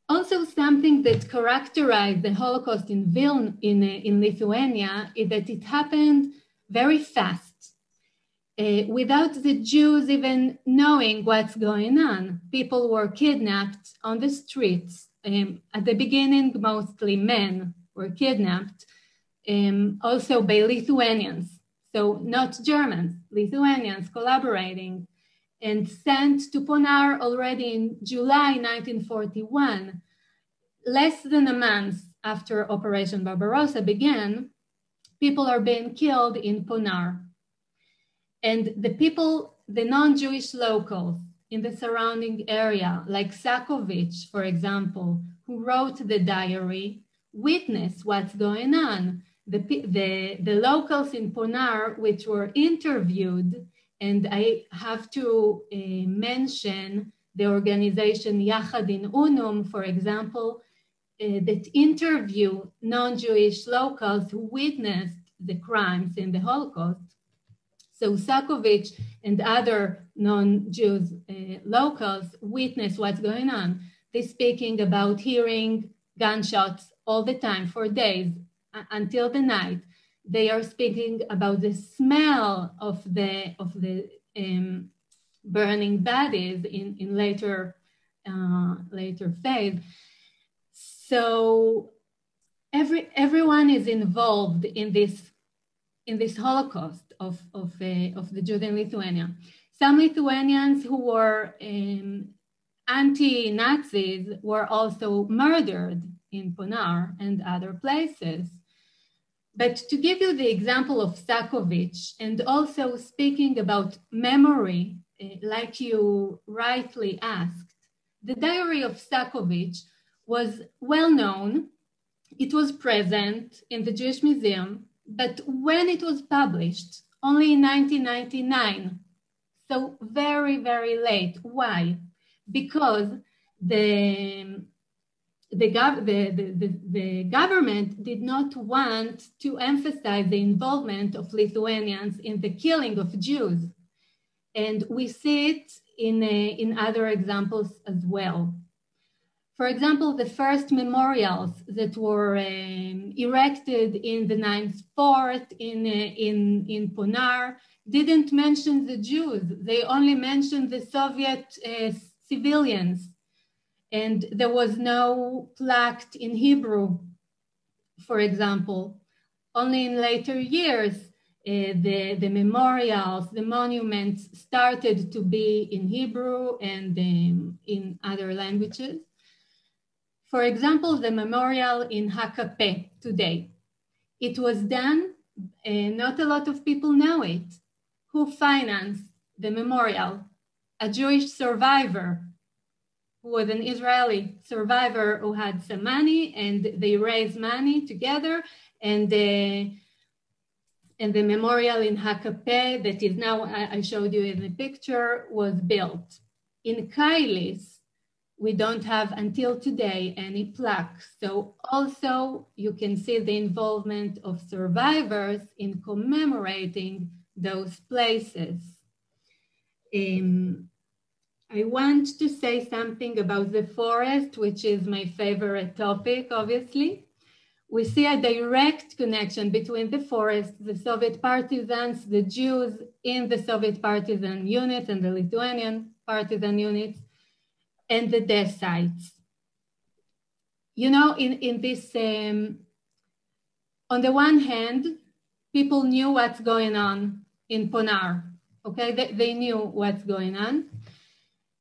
Also, something that characterized the Holocaust in Lithuania is that it happened very fast, without the Jews even knowing what's going on. People were kidnapped on the streets. At the beginning, mostly men were kidnapped, also by Lithuanians. So not Germans, Lithuanians collaborating, and sent to Ponar already in July 1941. Less than a month after Operation Barbarossa began, people are being killed in Ponar. And the people, the non-Jewish locals in the surrounding area, like Sakovich, for example, who wrote the diary, witness what's going on. The locals in Ponar, which were interviewed, and I have to mention the organization Yachad in Unum, for example, that interview non-Jewish locals who witnessed the crimes in the Holocaust. So Sakovich and other non-Jews locals witness what's going on. They're speaking about hearing gunshots all the time for days until the night. They are speaking about the smell of the burning bodies in later phase. So everyone is involved in this Holocaust of the Jews in Lithuania. Some Lithuanians who were anti-Nazis were also murdered in Ponar and other places. But to give you the example of Sakovich, and also speaking about memory, like you rightly asked, the diary of Sakovich was well known. It was present in the Jewish Museum, but when it was published, only in 1999, so very, very late. Why? Because the government did not want to emphasize the involvement of Lithuanians in the killing of Jews. And we see it in other examples as well. For example, the first memorials that were erected in the Ninth Fort in Ponar didn't mention the Jews. They only mentioned the Soviet civilians. And there was no plaque in Hebrew, for example. Only in later years, the memorials, the monuments started to be in Hebrew and in other languages. For example, the memorial in HaKapeh today. It was done, not a lot of people know it. Who financed the memorial? A Jewish survivor who was an Israeli survivor who had some money, and they raised money together, and the memorial in HaKapeh that is now, I showed you in the picture, was built. In Kailis, we don't have until today any plaques. So also you can see the involvement of survivors in commemorating those places. I want to say something about the forest, which is my favorite topic, obviously. We see a direct connection between the forest, the Soviet partisans, the Jews in the Soviet partisan units and the Lithuanian partisan units, and the death sites. You know, in this, on the one hand, people knew what's going on in Ponar, okay? They knew what's going on.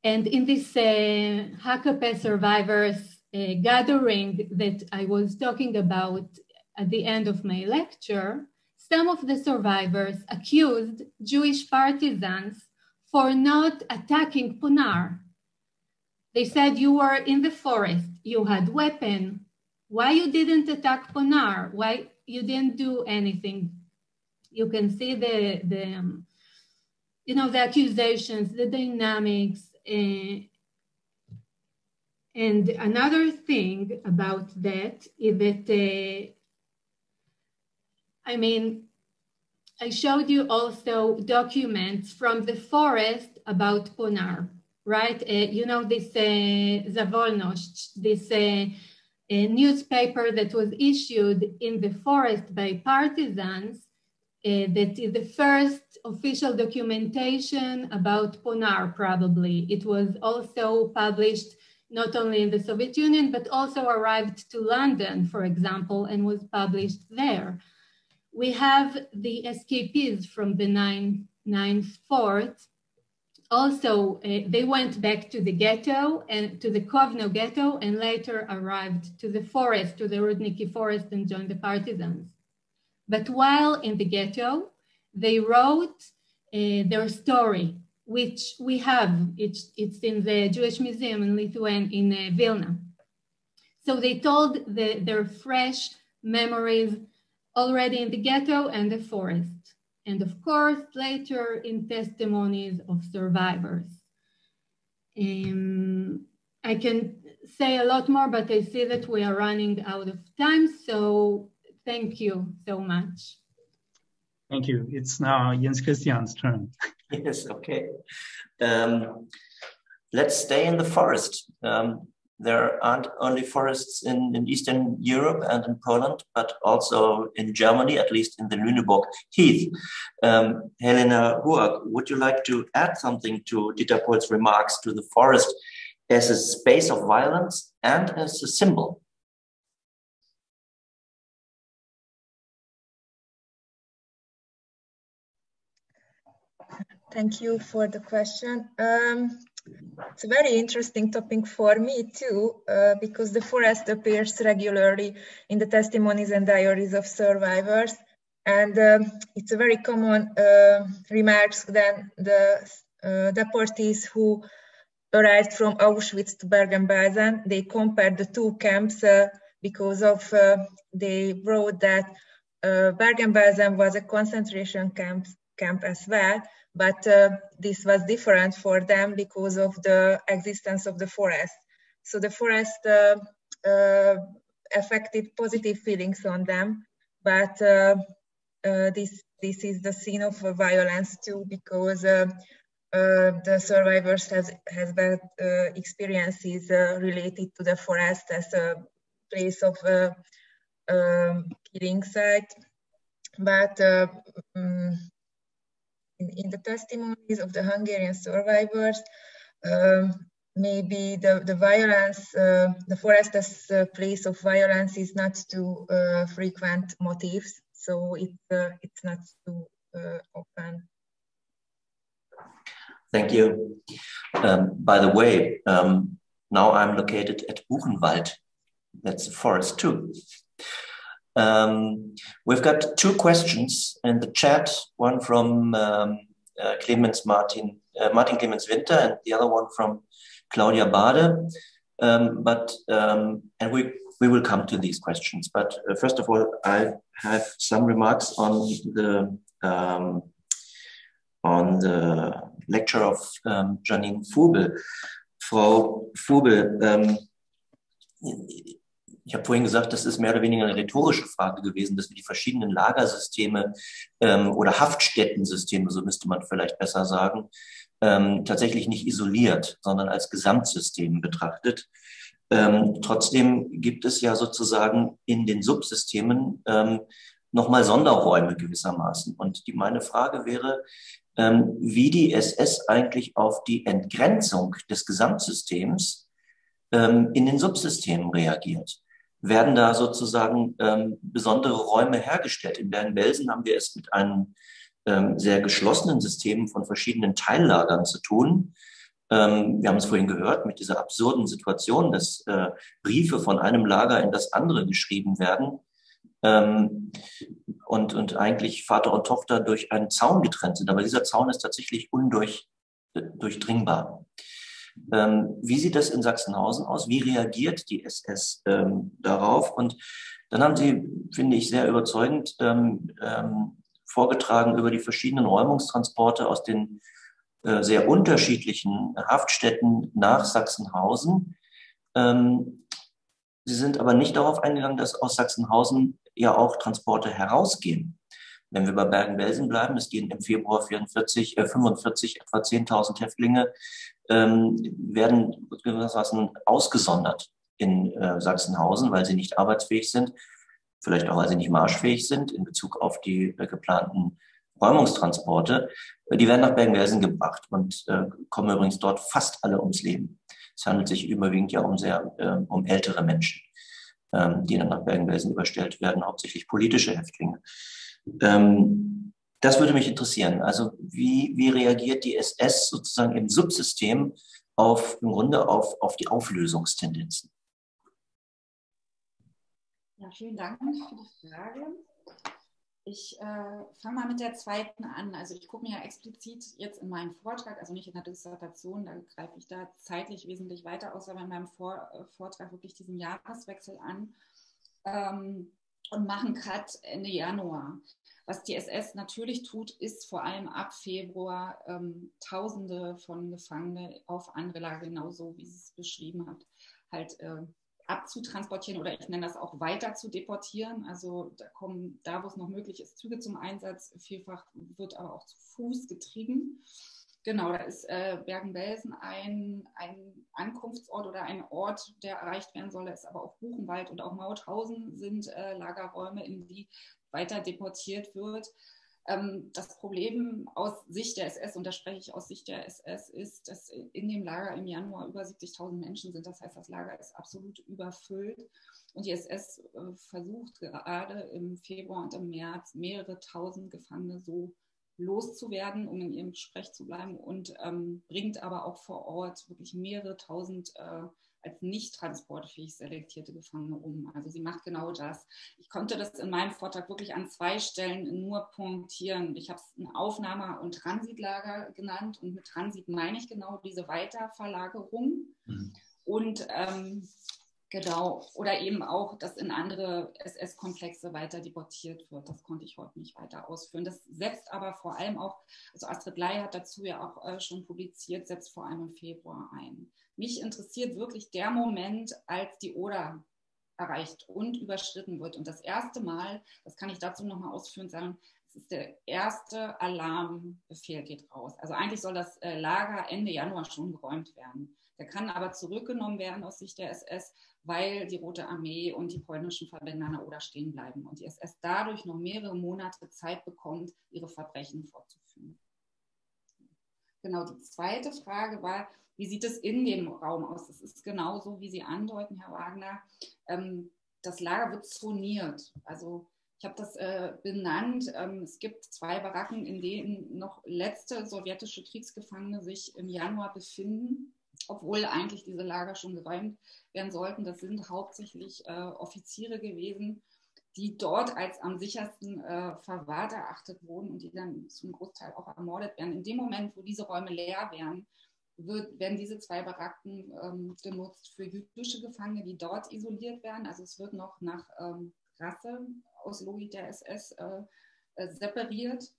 And in this HaKapeh survivors gathering that I was talking about at the end of my lecture, some of the survivors accused Jewish partisans for not attacking Ponar. They said, you were in the forest, you had weapon. Why you didn't attack Ponar? Why you didn't do anything? You can see the you know, the accusations, the dynamics. And another thing about that is that, I mean, I showed you also documents from the forest about Ponar, right? You know, this Zavolnosht, this newspaper that was issued in the forest by partisans, that is the first official documentation about Ponar, probably. It was also published not only in the Soviet Union, but also arrived to London, for example, and was published there. We have the escapees from the Ninth Fort. Also, they went back to the ghetto and to the Kovno ghetto, and later arrived to the forest, to the Rudniki forest, and joined the partisans. But while in the ghetto, they wrote their story, which we have. It's in the Jewish Museum in Lithuania, in Vilna. So they told their fresh memories already in the ghetto and the forest. And of course, later in testimonies of survivors. I can say a lot more, but I see that we are running out of time. So thank you so much. Thank you. It's now Jens Christian's turn. Yes, okay. Let's stay in the forest. There aren't only forests in Eastern Europe and in Poland, but also in Germany, at least in the Lüneburg Heath. Helena Huak, would you like to add something to Dieter Pohl's remarks to the forest as a space of violence and as a symbol? Thank you for the question. It's a very interesting topic for me too, because the forest appears regularly in the testimonies and diaries of survivors. And it's a very common remarks that the deportees who arrived from Auschwitz to Bergen-Belsen, they compared the two camps because of, they wrote that Bergen-Belsen was a concentration camp as well. But this was different for them because of the existence of the forest. So the forest affected positive feelings on them, but this is the scene of violence too, because the survivors has bad experiences related to the forest as a place of killing site. But in the testimonies of the Hungarian survivors, maybe the violence, the forest as a place of violence is not too frequent motifs, so it's not too often. Thank you. By the way, now I'm located at Buchenwald. That's a forest too. We've got two questions in the chat, one from Martin Clemens Winter, and the other one from Claudia Bade. And we will come to these questions. But first of all, I have some remarks on the lecture of Janine Vogel. Frau Vogel, ich habe vorhin gesagt, das ist mehr oder weniger eine rhetorische Frage gewesen, dass wir die verschiedenen Lagersysteme oder Haftstättensysteme, so müsste man vielleicht besser sagen, tatsächlich nicht isoliert, sondern als Gesamtsystem betrachtet. Trotzdem gibt es ja sozusagen in den Subsystemen nochmal Sonderräume gewissermaßen. Und meine Frage wäre, wie die SS eigentlich auf die Entgrenzung des Gesamtsystems in den Subsystemen reagiert. Werden da sozusagen besondere Räume hergestellt? In Bergen-Belsen haben wir es mit einem sehr geschlossenen System von verschiedenen Teillagern zu tun. Wir haben es vorhin gehört, mit dieser absurden Situation, dass Briefe von einem Lager in das andere geschrieben werden und eigentlich Vater und Tochter durch einen Zaun getrennt sind. Aber dieser Zaun ist tatsächlich undurchdringbar. Wie sieht das in Sachsenhausen aus? Wie reagiert die SS darauf? Und dann haben Sie, finde ich, sehr überzeugend vorgetragen über die verschiedenen Räumungstransporte aus den sehr unterschiedlichen Haftstätten nach Sachsenhausen. Sie sind aber nicht darauf eingegangen, dass aus Sachsenhausen ja auch Transporte herausgehen. Wenn wir bei Bergen-Belsen bleiben, es gehen im Februar 45 etwa 10.000 Häftlinge, werden gewissermaßen ausgesondert in Sachsenhausen, weil sie nicht arbeitsfähig sind, vielleicht auch, weil sie nicht marschfähig sind in Bezug auf die geplanten Räumungstransporte. Die werden nach Bergen-Belsen gebracht und kommen übrigens dort fast alle ums Leben. Es handelt sich überwiegend ja um ältere Menschen, die dann nach Bergen-Belsen überstellt werden, hauptsächlich politische Häftlinge. Das würde mich interessieren. Also wie reagiert die SS sozusagen im Subsystem im Grunde auf die Auflösungstendenzen? Ja, vielen Dank für die Frage. Ich fange mal mit der zweiten an. Also ich gucke mir ja explizit jetzt in meinem Vortrag, also nicht in der Dissertation, da greife ich da zeitlich wesentlich weiter aus, aber in meinem Vortrag wirklich diesen Jahreswechsel an und mache einen Cut Ende Januar. Was die SS natürlich tut, ist vor allem ab Februar Tausende von Gefangenen auf andere Lager, genauso wie sie es beschrieben hat, halt abzutransportieren oder ich nenne das auch weiter zu deportieren. Also da kommen, da wo es noch möglich ist, Züge zum Einsatz. Vielfach wird aber auch zu Fuß getrieben. Genau, da ist Bergen-Belsen ein Ankunftsort oder ein Ort, der erreicht werden soll. Da ist aber auch Buchenwald und auch Mauthausen sind Lagerräume, in die weiter deportiert wird. Das Problem aus Sicht der SS, und da spreche ich aus Sicht der SS, ist, dass in dem Lager im Januar über 70.000 Menschen sind. Das heißt, das Lager ist absolut überfüllt. Und die SS versucht gerade im Februar und im März mehrere tausend Gefangene so loszuwerden, um in ihrem Gespräch zu bleiben, und bringt aber auch vor Ort wirklich mehrere tausend als nicht transportfähig selektierte Gefangene um. Also sie macht genau das. Ich konnte das in meinem Vortrag wirklich an 2 Stellen nur punktieren. Ich habe es ein Aufnahme- und Transitlager genannt, und mit Transit meine ich genau diese Weiterverlagerung. Und genau, oder eben auch, dass in andere SS-Komplexe weiter deportiert wird. Das konnte ich heute nicht weiter ausführen. Das setzt aber vor allem auch, also Astrid Ley hat dazu ja auch schon publiziert, setzt vor allem im Februar ein. Mich interessiert wirklich der Moment, als die Oder erreicht und überschritten wird. Und das erste Mal, das kann ich dazu nochmal ausführend sagen, es ist der erste Alarmbefehl geht raus. Also eigentlich soll das Lager Ende Januar schon geräumt werden. Der kann aber zurückgenommen werden aus Sicht der SS, weil die Rote Armee und die polnischen Verbände an der Oder stehen bleiben und die SS dadurch noch mehrere Monate Zeit bekommt, ihre Verbrechen fortzuführen. Genau, die zweite Frage war, wie sieht es in dem Raum aus? Es ist genauso, wie Sie andeuten, Herr Wagner. Das Lager wird zoniert. Also ich habe das benannt. Es gibt 2 Baracken, in denen noch letzte sowjetische Kriegsgefangene sich im Januar befinden, obwohl eigentlich diese Lager schon geräumt werden sollten. Das sind hauptsächlich Offiziere gewesen, die dort als am sichersten verwahrt erachtet wurden und die dann zum Großteil auch ermordet werden. In dem Moment, wo diese Räume leer werden, werden diese 2 Baracken genutzt für jüdische Gefangene, die dort isoliert werden. Also es wird noch nach Rasse aus Logik der SS separiert.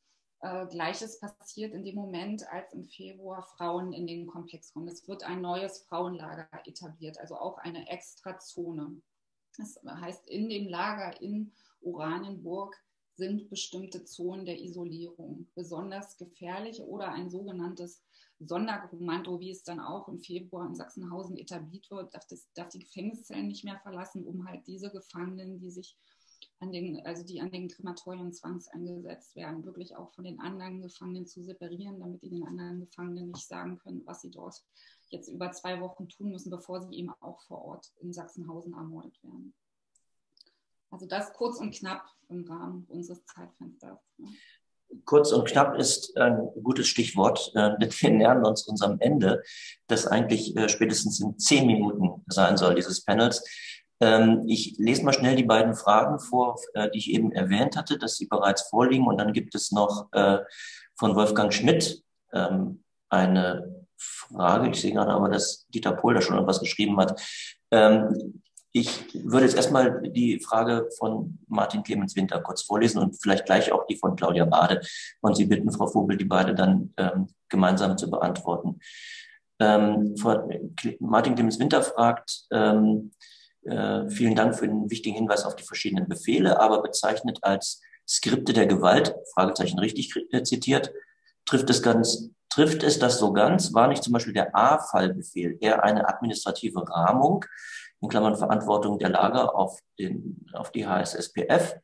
Gleiches passiert in dem Moment, als im Februar Frauen in den Komplex kommen. Es wird ein neues Frauenlager etabliert, also auch eine Extrazone. Das heißt, in dem Lager in Oranienburg sind bestimmte Zonen der Isolierung besonders gefährlich oder ein sogenanntes Sonderkommando, wie es dann auch im Februar in Sachsenhausen etabliert wird, darf die Gefängniszellen nicht mehr verlassen, um halt diese Gefangenen, die sich an den Krematorien zwangseingesetzt werden, wirklich auch von den anderen Gefangenen zu separieren, damit die den anderen Gefangenen nicht sagen können, was sie dort jetzt über 2 Wochen tun müssen, bevor sie eben auch vor Ort in Sachsenhausen ermordet werden. Also das kurz und knapp im Rahmen unseres Zeitfensters. Kurz und knapp ist ein gutes Stichwort. Wir nähern uns unserem Ende, das eigentlich spätestens in 10 Minuten sein soll, dieses Panels. Ich lese mal schnell die beiden Fragen vor, die ich eben erwähnt hatte, dass sie bereits vorliegen. Und dann gibt es noch von Wolfgang Schmidt eine Frage. Ich sehe gerade aber, dass Dieter Pohl da schon etwas geschrieben hat. Ich würde jetzt erstmal die Frage von Martin Clemens Winter kurz vorlesen und vielleicht gleich auch die von Claudia Bade und Sie bitten, Frau Vogel, die beide dann gemeinsam zu beantworten. Martin Clemens Winter fragt, vielen Dank für den wichtigen Hinweis auf die verschiedenen Befehle, aber bezeichnet als Skripte der Gewalt, Fragezeichen richtig zitiert, trifft es das so ganz? War nicht zum Beispiel der A-Fallbefehl eher eine administrative Rahmung, in Klammern Verantwortung der Lager auf die HSSPF,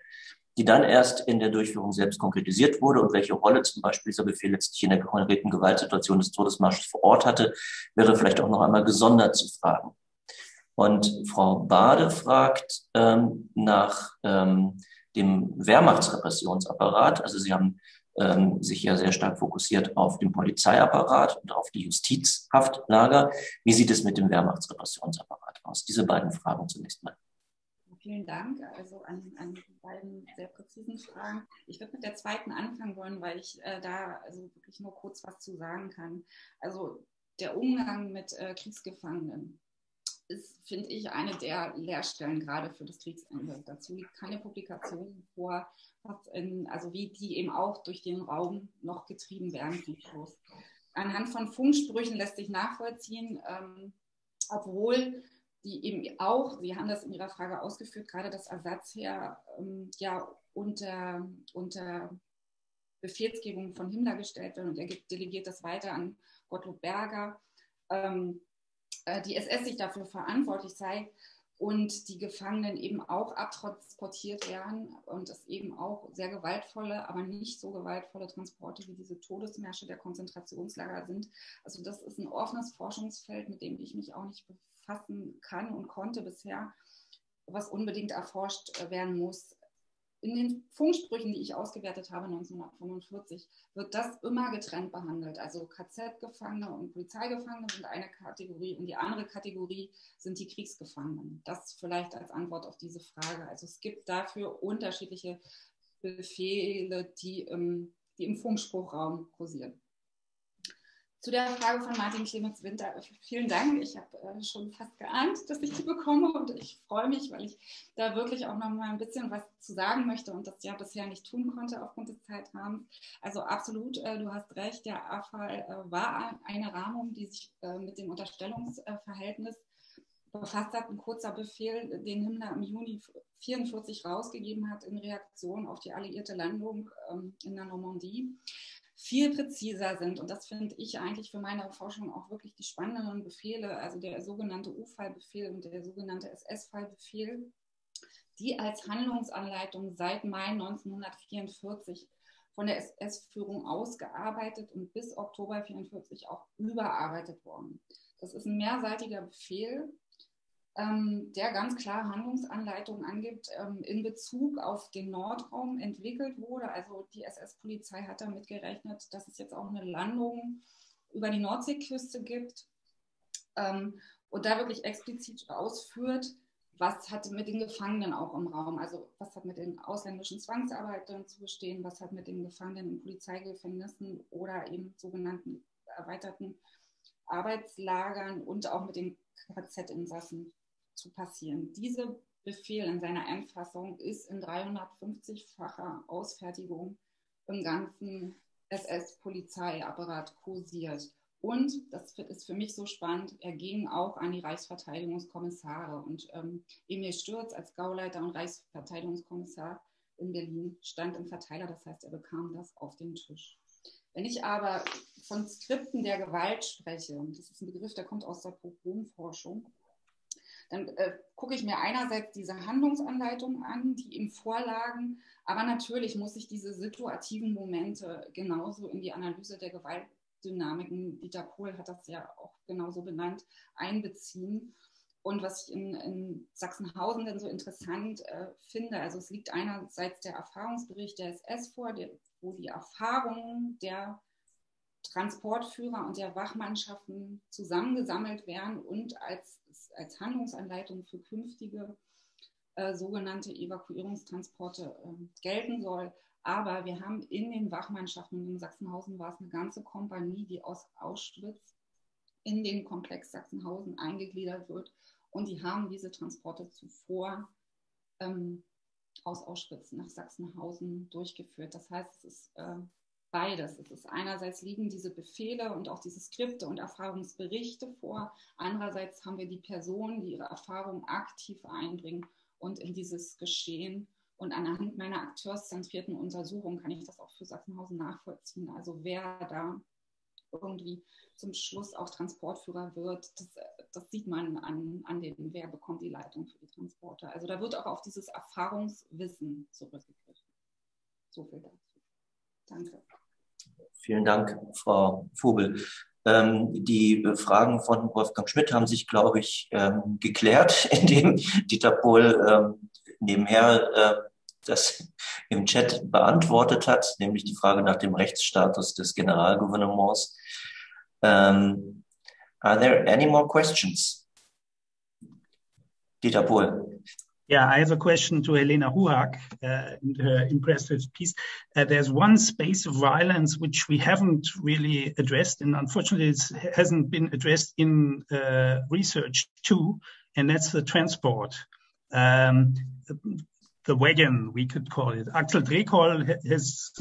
die dann erst in der Durchführung selbst konkretisiert wurde und welche Rolle zum Beispiel dieser Befehl letztlich in der konkreten Gewaltsituation des Todesmarsches vor Ort hatte, wäre vielleicht auch noch einmal gesondert zu fragen. Und Frau Bade fragt nach dem Wehrmachtsrepressionsapparat. Also Sie haben sich ja sehr stark fokussiert auf den Polizeiapparat und auf die Justizhaftlager. Wie sieht es mit dem Wehrmachtsrepressionsapparat aus? Diese beiden Fragen zunächst mal. Vielen Dank also an die beiden sehr präzisen Fragen. Ich würde mit der zweiten anfangen wollen, weil ich da also wirklich nur kurz was zu sagen kann. Also der Umgang mit Kriegsgefangenen ist, finde ich, eine der Leerstellen gerade für das Kriegsende. Dazu liegt keine Publikation vor, also wie die eben auch durch den Raum noch getrieben werden zum Schluss. Anhand von Funksprüchen lässt sich nachvollziehen, obwohl die eben auch, Sie haben das in Ihrer Frage ausgeführt, gerade das Ersatzheer ja unter Befehlsgebung von Himmler gestellt wird und er delegiert das weiter an Gottlob Berger. Die SS sich dafür verantwortlich zeigt und die Gefangenen eben auch abtransportiert werden und es eben auch sehr gewaltvolle, aber nicht so gewaltvolle Transporte wie diese Todesmärsche der Konzentrationslager sind. Also das ist ein offenes Forschungsfeld, mit dem ich mich auch nicht befassen kann und konnte bisher, was unbedingt erforscht werden muss. In den Funksprüchen, die ich ausgewertet habe 1945, wird das immer getrennt behandelt. Also KZ-Gefangene und Polizeigefangene sind eine Kategorie und die andere Kategorie sind die Kriegsgefangenen. Das vielleicht als Antwort auf diese Frage. Also es gibt dafür unterschiedliche Befehle, die im Funkspruchraum kursieren. Zu der Frage von Martin Clemens Winter, vielen Dank. Ich habe schon fast geahnt, dass ich die bekomme und ich freue mich, weil ich da wirklich auch noch mal ein bisschen was zu sagen möchte und das ja bisher nicht tun konnte aufgrund des Zeitrahmens. Also absolut, du hast recht, der A-Fall war eine Rahmung, die sich mit dem Unterstellungsverhältnis befasst hat, ein kurzer Befehl, den Himmler im Juni 1944 rausgegeben hat in Reaktion auf die alliierte Landung in der Normandie, viel präziser sind. Und das finde ich eigentlich für meine Forschung auch wirklich die spannenden Befehle, also der sogenannte U-Fallbefehl und der sogenannte SS-Fallbefehl, die als Handlungsanleitung seit Mai 1944 von der SS-Führung ausgearbeitet und bis Oktober 1944 auch überarbeitet worden. Das ist ein mehrseitiger Befehl, der ganz klar Handlungsanleitungen angibt, in Bezug auf den Nordraum entwickelt wurde. Also die SS-Polizei hat damit gerechnet, dass es jetzt auch eine Landung über die Nordseeküste gibt und da wirklich explizit ausführt, was hat mit den Gefangenen auch im Raum, also was hat mit den ausländischen Zwangsarbeitern zu bestehen, was hat mit den Gefangenen in Polizeigefängnissen oder eben sogenannten erweiterten Arbeitslagern und auch mit den KZ-Insassen zu passieren. Dieser Befehl in seiner Endfassung ist in 350-facher Ausfertigung im ganzen SS-Polizeiapparat kursiert. Und, das ist für mich so spannend, er ging auch an die Reichsverteidigungskommissare. Und Emil Stürz als Gauleiter und Reichsverteidigungskommissar in Berlin stand im Verteiler, das heißt, er bekam das auf den Tisch. Wenn ich aber von Skripten der Gewalt spreche, und das ist ein Begriff, der kommt aus der Pogromforschung, dann gucke ich mir einerseits diese Handlungsanleitungen an, die ihm vorlagen, aber natürlich muss ich diese situativen Momente genauso in die Analyse der Gewaltdynamiken, Dieter Pohl hat das ja auch genauso benannt, einbeziehen. Und was ich in Sachsenhausen dann so interessant finde, also es liegt einerseits der Erfahrungsbericht der SS vor, wo die Erfahrungen der Transportführer und der Wachmannschaften zusammengesammelt werden und als Handlungsanleitung für künftige sogenannte Evakuierungstransporte gelten soll. Aber wir haben in den Wachmannschaften, in Sachsenhausen war es eine ganze Kompanie, die aus Auschwitz in den Komplex Sachsenhausen eingegliedert wird. Und die haben diese Transporte zuvor aus Auschwitz nach Sachsenhausen durchgeführt. Das heißt, es ist beides. Es ist einerseits liegen diese Befehle und auch diese Skripte und Erfahrungsberichte vor. Andererseits haben wir die Personen, die ihre Erfahrungen aktiv einbringen und in dieses Geschehen. Und anhand meiner akteurszentrierten Untersuchung kann ich das auch für Sachsenhausen nachvollziehen. Also wer da irgendwie zum Schluss auch Transportführer wird, das sieht man an dem, wer bekommt die Leitung für die Transporte. Also da wird auch auf dieses Erfahrungswissen zurückgegriffen. So viel dazu. Danke. Vielen Dank, Frau Vogel. Die Fragen von Wolfgang Schmidt haben sich, glaube ich, geklärt, indem Dieter Pohl nebenher das im Chat beantwortet hat, nämlich die Frage nach dem Rechtsstatus des Generalgouvernements. Are there any more questions? Dieter Pohl. Yeah, I have a question to Helena Huhak in her impressive piece. There's one space of violence which we haven't really addressed, and unfortunately it hasn't been addressed in research too, and that's the transport. The wagon, we could call it. Axel Drekoll has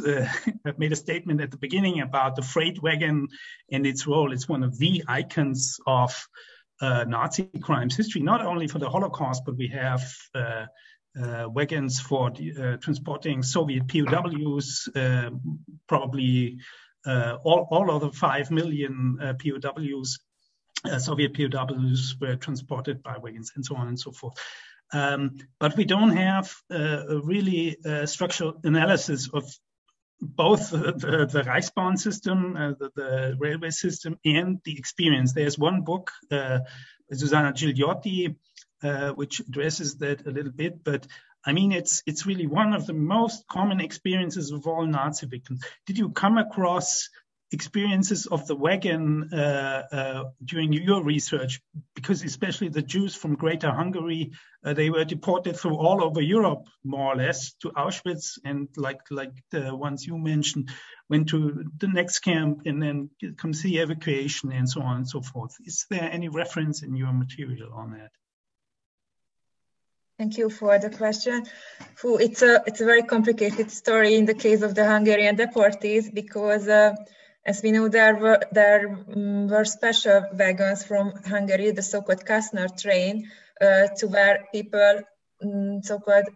made a statement at the beginning about the freight wagon and its role. It's one of the icons of Nazi crimes history, not only for the Holocaust, but we have wagons for transporting Soviet POWs, probably all of the 5 million POWs, Soviet POWs were transported by wagons and so on and so forth. But we don't have a really structural analysis of both the Reichsbahn system, the railway system, and the experience. There's one book, Susanna Gigliotti, which addresses that a little bit, but I mean, it's really one of the most common experiences of all Nazi victims. Did you come across experiences of the wagon during your research? Because especially the Jews from Greater Hungary, they were deported through all over Europe, more or less, to Auschwitz, and like the ones you mentioned, went to the next camp and then comes the evacuation and so on and so forth. Is there any reference in your material on that? Thank you for the question. It's a very complicated story in the case of the Hungarian deportees, because As we know, there were special wagons from Hungary, the so-called Kastner train, to where people so-called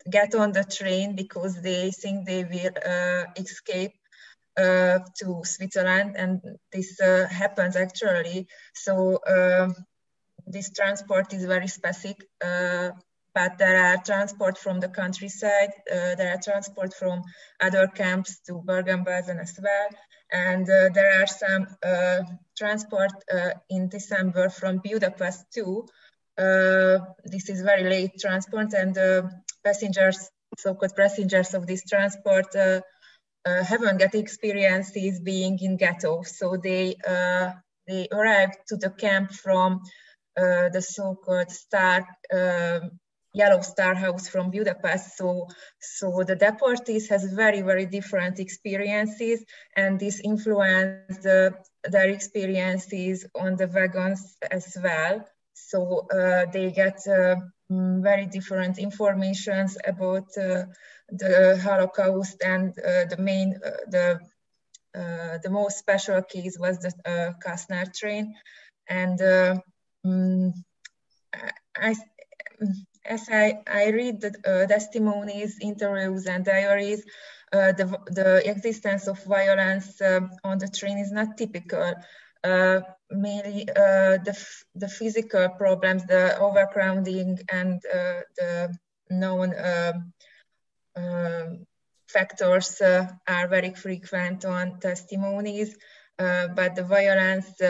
get on the train because they think they will escape to Switzerland, and this happens actually. So this transport is very specific, but there are transport from the countryside, there are transport from other camps to Bergen-Belsen as well, and there are some transport in December from Budapest too. This is very late transport, and passengers, so-called passengers of this transport, haven't got experiences being in ghetto, so they arrived to the camp from the so-called Yellow Star House from Budapest. So the deportees has very, very different experiences, and this influenced their experiences on the wagons as well. So they get very different informations about the Holocaust, and the most special case was the Kastner train. And as I read the testimonies, interviews, and diaries, the existence of violence on the train is not typical. Mainly the physical problems, the overcrowding, and the known factors are very frequent on testimonies, but the violence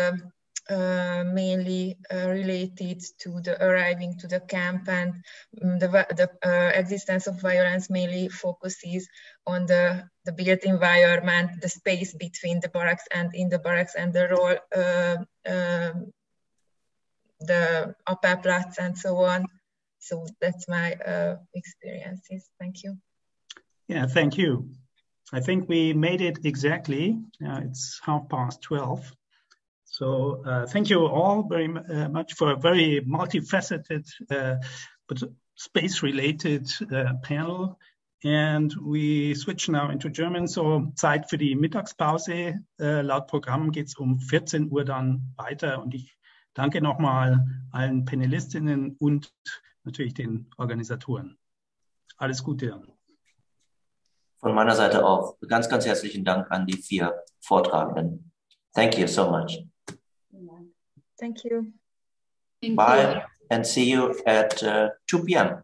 mainly related to the arriving to the camp, and the existence of violence mainly focuses on the built environment, the space between the barracks and in the barracks, and the role, the Appelplatz and so on. So that's my experiences. Thank you. Yeah, thank you. I think we made it exactly. It's 12:30. So thank you all very much for a very multifaceted but space-related panel. And we switch now into German. So Zeit für die Mittagspause. Laut Programm geht es um 14 Uhr dann weiter. Und ich danke nochmal allen Panelistinnen und natürlich den Organisatoren. Alles Gute. Von meiner Seite auch ganz, ganz herzlichen Dank an die 4 Vortragenden. Thank you so much. Thank you. Bye, and see you at 2 p.m.